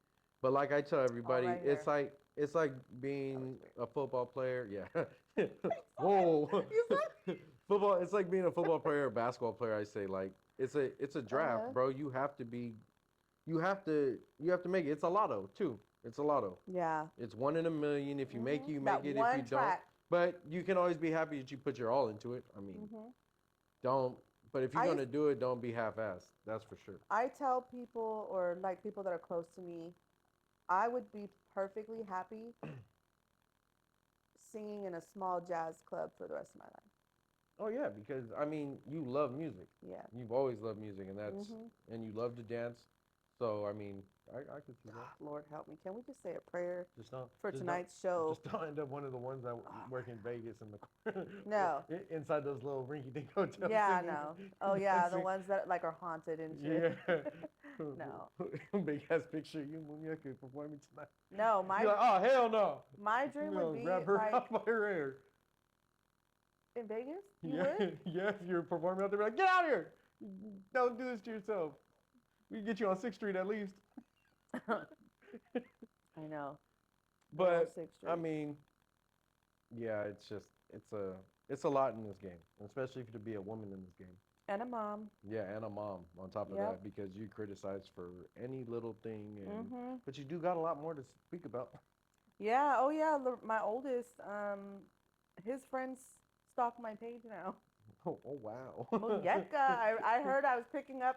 But like I tell everybody, right it's here. like That being looks great. a football player. Yeah. Whoa. You said? Football. It's like being a football player or basketball player. I say like it's a draft, Uh-huh. bro. You have to be. You have to make it. It's a lotto too. It's a lotto. Yeah. It's 1 in a million. If you make it, you make That it. If you one don't, track. but you can always be happy that you put your all into it. I mean, hmm don't. But if you're I used gonna do it, don't be half-assed. That's for sure. I tell people or like people that are close to me, I would be perfectly happy singing in a small jazz club for the rest of my life. Oh yeah, because I mean, you love music. Yeah. You've always loved music, and hmm and you love to dance. So I mean, I could see that. Lord help me. Can we just say a prayer Just don't, for just don't, tonight's show? just don't end up one of the ones that Oh work in Vegas in the no. inside those little rinky-dink hotels Yeah, singing. no. Oh And yeah, the sing. ones that like are haunted and shit. Yeah. No. Big ass picture of you, Muñeca, performing tonight. No, You're like, oh hell no! my You dream would know, be grab her like out by her hair. in Vegas. You Yeah, would? yeah. If you're performing out there, be like, get out of here! Don't do this to yourself. We can get you on 6th Street at least. I know. Good old But Sixth I Street. mean, yeah, it's a lot in this game, especially to be a woman in this game. And a mom. Yeah, and a mom on top of Yep. that because you criticize for any little thing, and Mhm. but you do got a lot more to speak about. Yeah. Oh yeah. My oldest, his friends stalk my page now. Oh wow. Yecca. I heard I was picking up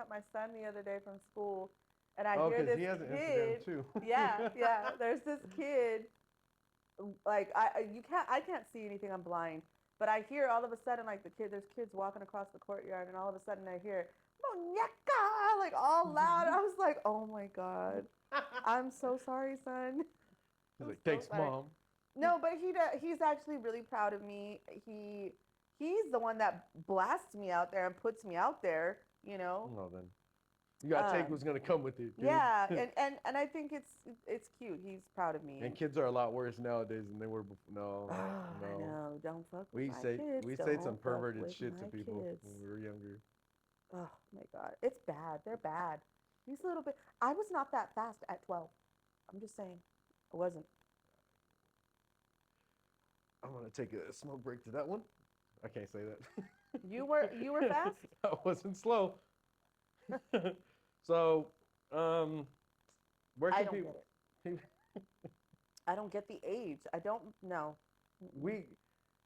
my son the other day from school, and I Oh, hear because this he has an Instagram kid. too. Yeah, yeah. There's this kid. Like I can't see anything. I'm blind. But I hear all of a sudden like there's kids walking across the courtyard, and all of a sudden I hear Yecca like all loud. I was like, oh my god. I'm so sorry, son. He's I'm like, so thanks, sorry. mom. No, but he's actually really proud of me. He's the one that blasts me out there and puts me out there, you know. Well then, you gotta take what's gonna come with it, dude. Yeah, and I think it's cute. He's proud of me. And kids are a lot worse nowadays than they were before. No, I no. know. Don't fuck with We my say kids. we say some Don't fuck perverted with shit to my people kids. when we were younger. Oh my god, it's bad. They're bad. These little bit. I was not that fast at 12. I'm just saying, I wasn't. I want to take a smoke break to that one. I can't say that. You were fast. I wasn't slow. So, where I can don't people? get it. I don't get the age. I don't know.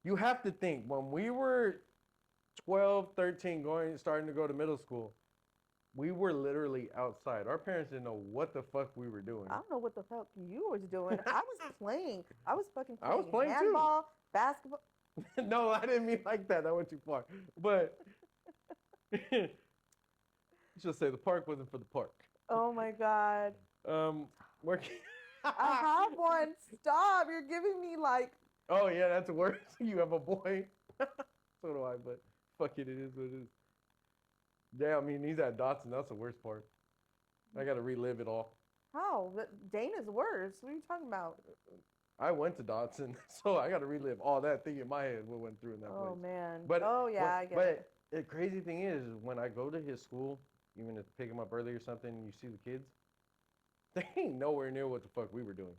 You have to think when we were 12, 13, starting to go to middle school, we were literally outside. Our parents didn't know what the fuck we were doing. I don't know what the fuck you was doing. I was playing. I was fucking I was playing playing too. handball, basketball. No, I didn't mean like that. That went too far. But just say the park wasn't for the park. Oh my god. Where can... I have one. Stop. You're giving me like. Oh yeah, that's worse. You have a boy. So do I, but fuck it, it is what it is. Yeah, I mean he's at Dotson. That's the worst part. I gotta relive it all. How? Dana's worse. What are you talking about? I went to Dotson, so I gotta relive all that thing in my head what went through in that Oh place. man. But Oh yeah, I get but it. the crazy thing is when I go to his school, even to pick him up early or something, and you see the kids, they ain't nowhere near what the fuck we were doing,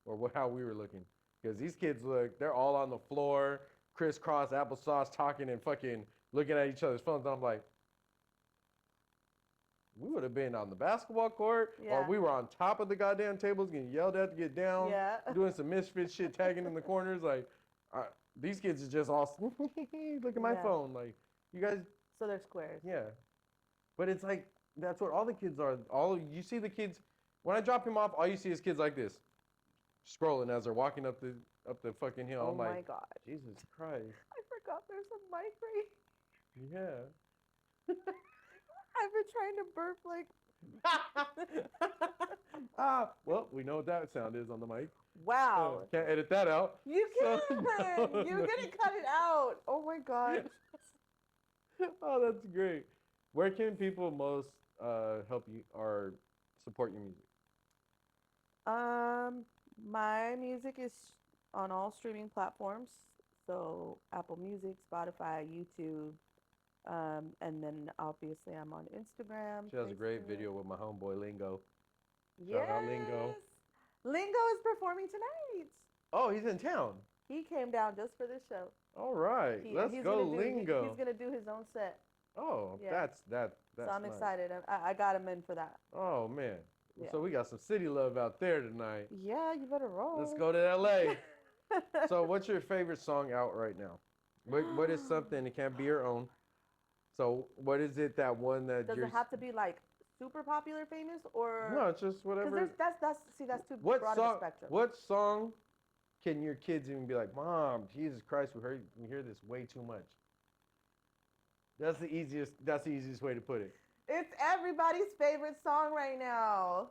or how we were looking. Because these kids they're all on the floor, crisscross applesauce, talking and fucking looking at each other's phones. And I'm like, we would have been on the basketball court, or Yeah. we were on top of the goddamn tables getting yelled at to get down, Yeah. doing some misfit shit, tagging in the corners. Like, these kids are just all, look at my Yeah. phone. Like, you guys, So they're squares. yeah. But it's like, that's what all the kids are. You see the kids, when I drop him off, all you see is kids like this, scrolling as they're walking up the fucking hill. Oh I'm my like, god. Jesus Christ. I forgot there's a mic right. Yeah. I've been trying to burp like. Well, we know what that sound is on the mic. Wow. Can't edit that out. You So, can. no, You're no. gonna cut it out. Oh my god. Oh, that's great. Where can people most help you or support your music? My music is on all streaming platforms. So Apple Music, Spotify, YouTube, and then obviously I'm on Instagram. She has a great Facebook. video with my homeboy Lingo. Shout out Yes. Lingo. Lingo is performing tonight. Oh, he's in town. He came down just for this show. All right, let's He's go gonna do Lingo. he's gonna do his own set. Oh, Yeah. that's So I'm nice. excited. I got him in for that. Oh man, Yeah. so we got some city love out there tonight. Yeah, you better roll. Let's go to LA. So, what's your favorite song out right now? What is something? It can't be your own. So, what is it that one that Does you're? it have to be like super popular, famous, or No, it's just because whatever. that's too What broad of song? a spectrum. What song can your kids even be like, Mom, Jesus Christ, we hear this way too much. That's the easiest. That's the easiest way to put it. It's everybody's favorite song right now.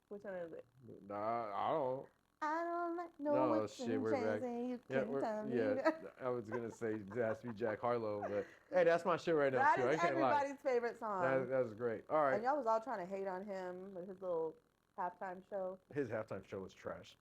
Which one is it? Nah, I don't. I don't like No, what's shit, we're back. you Yeah, can tell me. I was gonna say it has to be Jack Harlow, but hey, that's my shit right now That too. is I can't lie. everybody's favorite song. That's great. All right, And y'all was all trying to hate on him with his little halftime show. his halftime show was trash.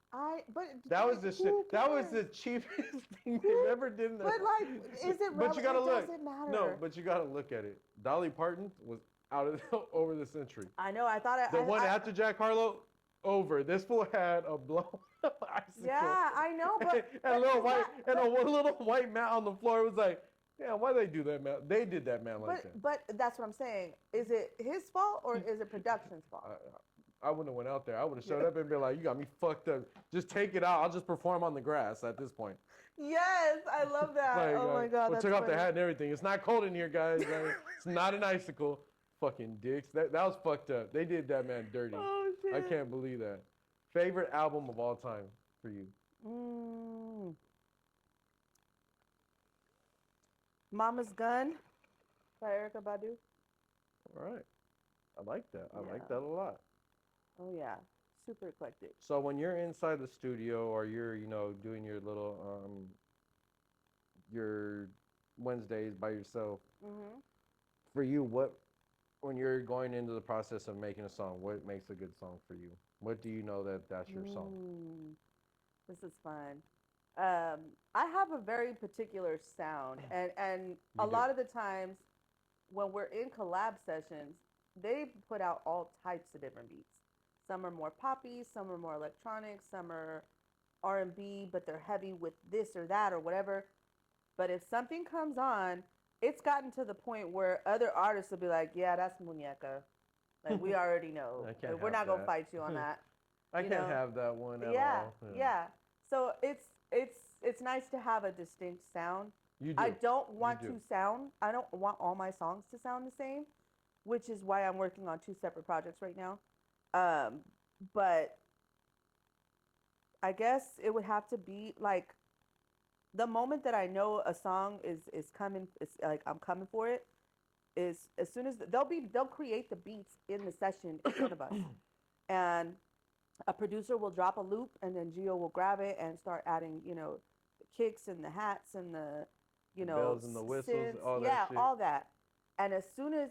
But That was the shit. who That was cares? the cheapest thing they've ever did. In the, But like, is it? But you gotta look. It doesn't matter. No, but you gotta look at it. Dolly Parton was out of over the century. I know. I thought The one after Jack Harlow, over. This fool had a blow icicle. Yeah, I know, but and a little is white that- and a little white mat on the floor. It was like, yeah, why they do that, man? They did that, man, like that. But that's what I'm saying. Is it his fault or is it production's fault? I wouldn't have went out there. I would have showed up and been like, you got me fucked up. Just take it out. I'll just perform on the grass at this point. Yes, I love that. Like, oh my god, we that's took off the funny. hat and everything. It's not cold in here, guys. I mean, it's not an icicle. Fucking dicks. That was fucked up. They did that man dirty. Oh shit. I can't believe that. Favorite album of all time for you? Mama's Gun by Erykah Badu. All right. I like that. I like Yeah. that a lot. Oh yeah, super eclectic. So when you're inside the studio or you're, doing your little your Wednesdays by yourself, for you, when you're going into the process of making a song, what makes a good song for you? What do you know that's your song? This is fun. I have a very particular sound, and a You do. lot of the times when we're in collab sessions, they put out all types of different beats. Some are more poppy, some are more electronic, some are R&B, but they're heavy with this or that or whatever. But if something comes on, it's gotten to the point where other artists will be like, "Yeah, that's Muñeca. Like we already know. I can't We're have not gonna that. fight you on that." I you can't know? have that one at Yeah, all. yeah. So it's nice to have a distinct sound. You do. I don't want do. to sound. I don't want all my songs to sound the same, which is why I'm working on 2 separate projects right now. But I guess it would have to be like the moment that I know a song is coming. It's like I'm coming for it. Is as soon as they'll create the beats in the session in front of us, and a producer will drop a loop, and then Gio will grab it and start adding, the kicks and the hats and the, bells and the whistles, synths. all that yeah, shit. all that. And as soon as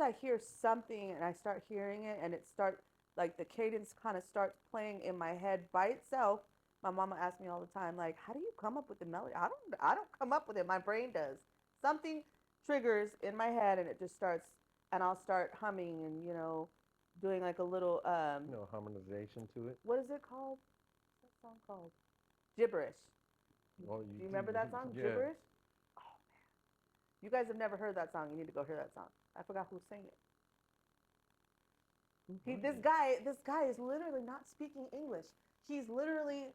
I hear something and I start hearing it, and it starts like the cadence kind of starts playing in my head by itself. My mama asks me all the time, like, how do you come up with the melody? I don't come up with it. My brain does. Something triggers in my head, and it just starts, and I'll start humming and doing like a little harmonization to it. what is it called? What's that song called? Gibberish. Well, Do you remember that song? Yeah. Gibberish? Oh man. You guys have never heard that song. You need to go hear that song. I forgot who sang it. This guy is literally not speaking English. He's literally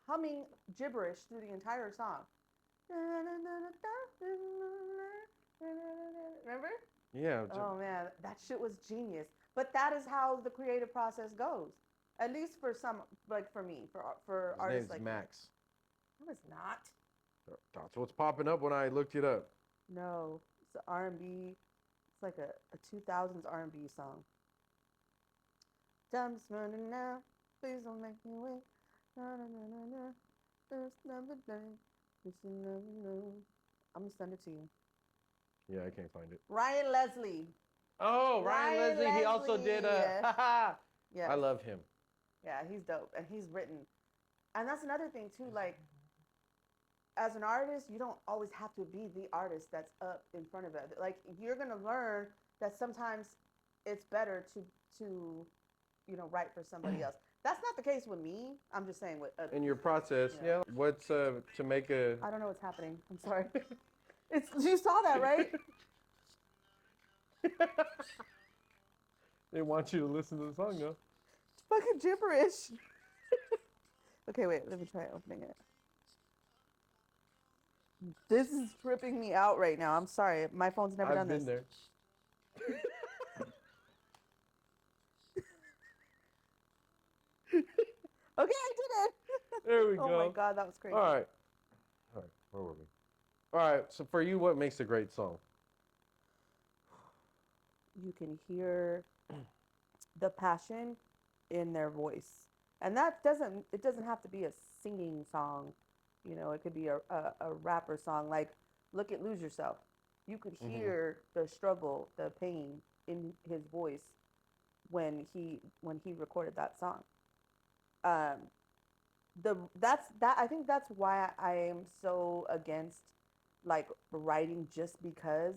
humming gibberish through the entire song. Remember? Yeah. Oh man, that shit was genius. But that is how the creative process goes. At least for some, like for me, for His artists name's like Max. me. No, it's not. That's what's popping up when I looked it up. No, it's R&B. It's like a 2000s R&B song. Time's running out. Please don't make me wait. Na na na na na. There's never day. You should never know. I'm gonna send it to you. Yeah, I can't find it. Ryan Leslie. Oh, Ryan Leslie. He also did Yeah. I love him. Yeah, he's dope, and he's written. And that's another thing too. Like, as an artist, you don't always have to be the artist that's up in front of it. Like, you're gonna learn that sometimes it's better to write for somebody else. That's not the case with me. I'm just saying with In your process, Yeah. what's to make a I don't know what's happening. I'm sorry. You saw that, right? they want you to listen to the song though. It's fucking gibberish. Okay, wait. Let me try opening it. This is tripping me out right now. I'm sorry. My phone's never done I've been this. there. Okay, I did it. There we Oh go. my god, that was crazy. All right. Where were we? All right. So for you, what makes a great song? You can hear the passion in their voice, and it doesn't have to be a singing song. It could be a rapper song. Like, look at Lose Yourself. You could hear the struggle, the pain in his voice when he recorded that song. um I think that's why I am so against like writing just because.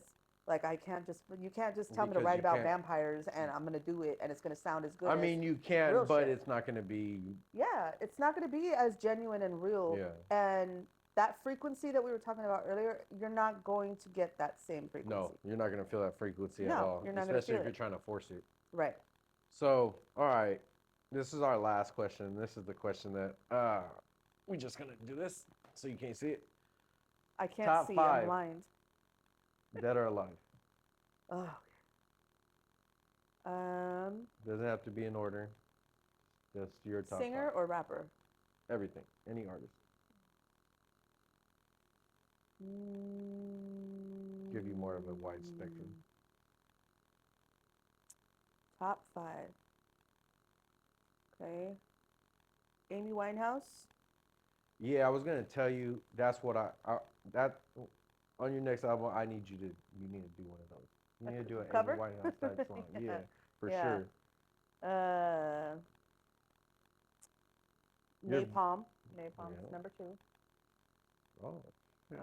Like, you can't just tell me to Because write you about can't- vampires and I'm gonna do it and it's gonna sound as good I as mean, you real can, but shit. it's not going to be. Yeah, it's not gonna be as genuine and real. Yeah. And that frequency that we were talking about earlier, you're not going to get that same frequency. No, you're not going to feel that frequency at No, all. you're not gonna Especially feel if you're it. trying to force it. Right. So, all right. This is our last question. This is the question that we're just going to do this so you can't see it. I can't Top see. 5. I'm blind. Dead or alive. Oh. Doesn't have to be in order. Just your top Singer 5. or rapper? Everything. Any artist. Give you more of a wide spectrum. Top 5. Okay. Amy Winehouse. Yeah, I was gonna tell you that's what that on your next album. You need to do one of those. You need to do an Cover? Amy Winehouse type song. Yeah, for Yeah. sure. You're- Napalm. Napalm's Yeah. number 2. Oh, yeah.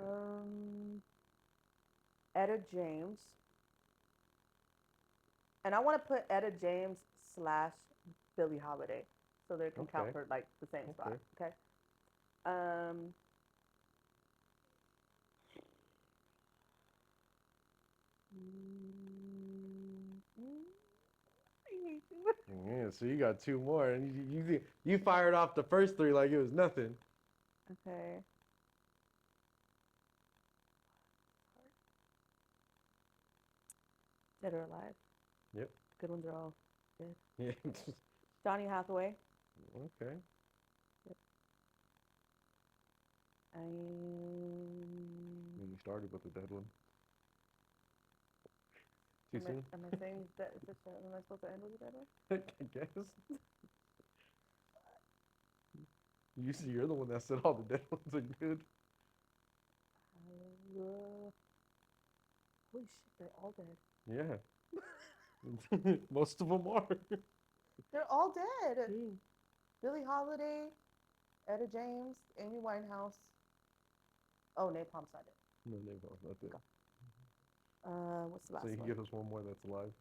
Etta James. And I want to put Etta James / Billie Holiday, so they can count Okay. for like the same spot. Okay. Okay. Yeah, so you got 2 more, and you fired off the first 3 like it was nothing. Okay. Dead or alive? Yep. Good ones are all dead. Yeah. Donny Hathaway. Okay. Yep. You started with the dead one. Too soon? Am I saying that? Am I supposed to end with a dead one? I guess. You're the one that said all the dead ones are good. Holy shit, they're all dead. Yeah. Most of them are. They're all dead. Billie Holiday, Etta James, Amy Winehouse. Oh, Napalm's not dead. No, Napalm's not dead. What's the last So you can one? give us one more that's alive.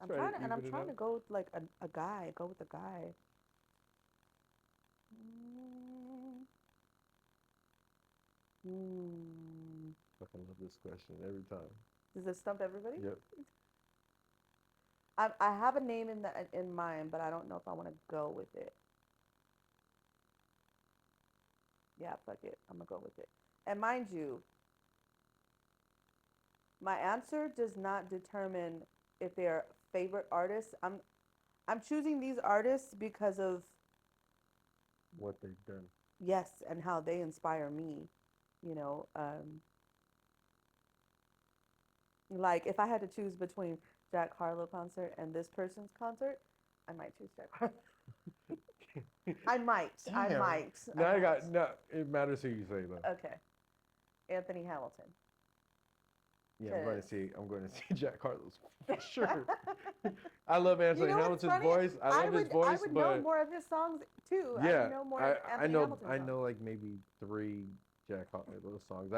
I'm try trying to to, and I'm even it trying to out. go with like a guy. Go with a guy. Fucking love this question every time. Does this stump everybody? Yep. I have a name in mind, but I don't know if I want to go with it. Yeah, fuck it. I'm gonna go with it. And mind you, my answer does not determine if they are favorite artists. I'm choosing these artists because of What they've done. yes, and how they inspire me. Like if I had to choose between Jack Harlow concert and this person's concert, I might choose Jack Harlow. I might. No. It matters who you say though. Okay. Anthony Hamilton. Yeah, I'm going to see Jack Harlow's for sure. I love Anthony You know what's Hamilton's funny? voice. I love his voice, I would but know more of his songs too. I yeah, would know more of I Anthony know Hamilton's I songs. know like maybe 3 Jack Harlow songs.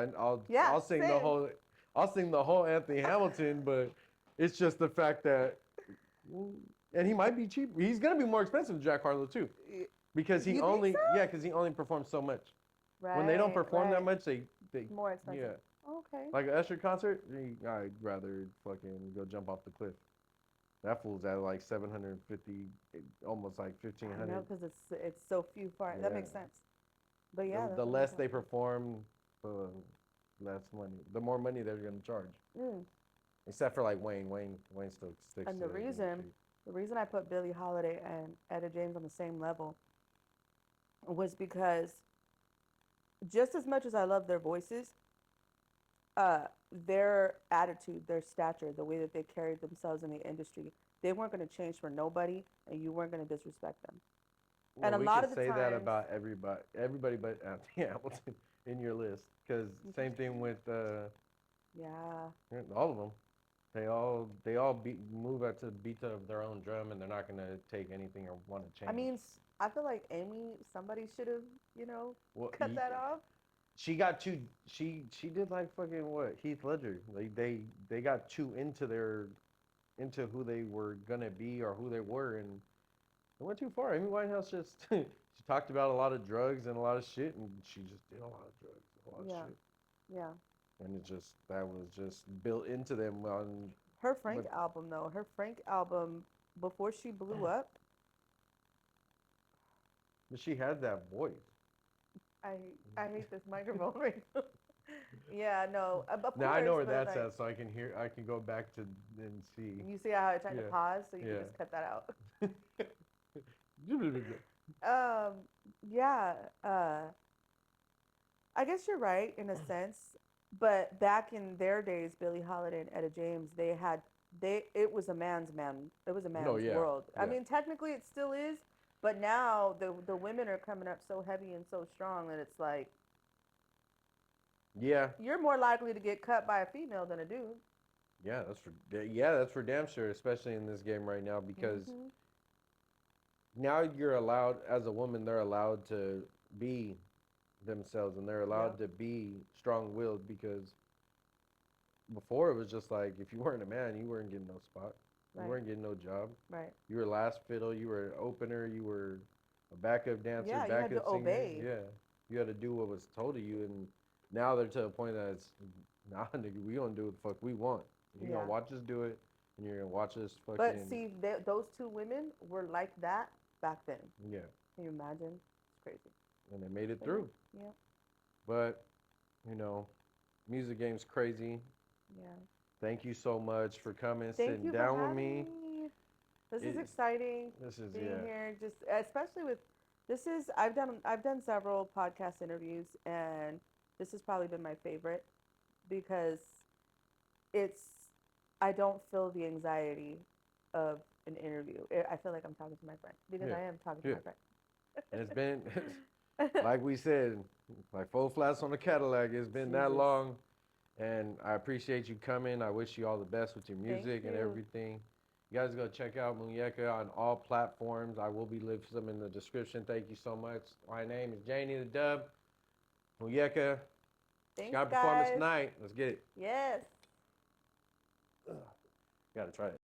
Yeah, I'll sing same. the whole Anthony Hamilton, but It's just the fact that, and he might be cheap. He's gonna be more expensive than Jack Harlow too, because he You think only, so? yeah, because he only performs so much. Right. When they don't perform that right. much, they More expensive. yeah, Okay. like an Usher concert. I'd rather fucking go jump off the cliff. That fool's at like 750, almost like I know 1,500. because it's so few far. That makes Yeah. sense. But yeah, The that's what I'm less they talking. perform, the less money. The more money they're gonna charge. Mm. Except for like Wayne. Wayne still sticks And to it. the reason I put Billie Holiday and Etta James on the same level was because just as much as I love their voices, their attitude, their stature, the way that they carried themselves in the industry, they weren't going to change for nobody, and you weren't going to disrespect them. Well, And a we lot could of the say that times, about everybody but Anthony Hamilton in your list. Because same thing with yeah, all of them. They all move at the beat of their own drum, and they're not gonna take anything or want to I change. mean, I feel like Amy, somebody should have, Well, cut that off. she got too. She did like fucking what Heath Ledger. Like they got too into who they were gonna be or who they were, and it went too far. Amy Winehouse just she talked about a lot of drugs and a lot of shit, and she just did a lot of drugs, a lot of Yeah, shit, yeah. and that was just built into them. Her Frank But album, though, her Frank album before she blew up, but she had that voice. I I hate this microphone right now. Yeah, no, of Now I know course, where but that's like at, so I can go back to and see. you see how I tried to Yeah, pause, so you could yeah. just cut that out. Um, yeah, I guess you're right in a sense, but back in their days, Billie Holiday and Etta James, it was a man's man, it was a No, man's yeah, world. I yeah, mean, technically it still is, but now the women are coming up so heavy and so strong that it's like yeah, you're more likely to get cut by a female than a dude. that's for damn sure, especially in this game right now because Hmm. now you're allowed as a woman, they're allowed to be themselves and they're allowed Yep. to be strong-willed because before it was just like if you weren't a man, you weren't getting no spot, you Right. weren't getting no job. Right. You were last fiddle, you were an opener, you were a backup dancer, Yeah, you had to backup singer. obey. Yeah, you had to do what was told of you, and now they're to a point that it's nah, nigga, we gonna do what the fuck we want. You gonna Yeah. watch us do it, and you're gonna watch us But fucking see, those two women were like that back then. yeah, Can you imagine? It's crazy. and they made it But through. yeah. But you know, music game's crazy. Yeah. Thank you so much for coming, Thank sitting you for down with having me. me. This is It, exciting. this is Being yeah, here, just especially with this is I've done several podcast interviews, and this has probably been my favorite because it's I don't feel the anxiety of an interview. I feel like I'm talking to my friend because yeah, I am talking to yeah. my friend. And it's been like we said, like four flats on the Cadillac. It's been that Jesus. long, and I appreciate you coming. I wish you all the best with your Thank music and you. everything. You guys go check out Yecca on all platforms. I will be linking them in the description. Thank you so much. My name is Janie the Dub. Yecca. She Thanks, got a performance guys. tonight. Let's get it. Yes. Ugh. Gotta try it.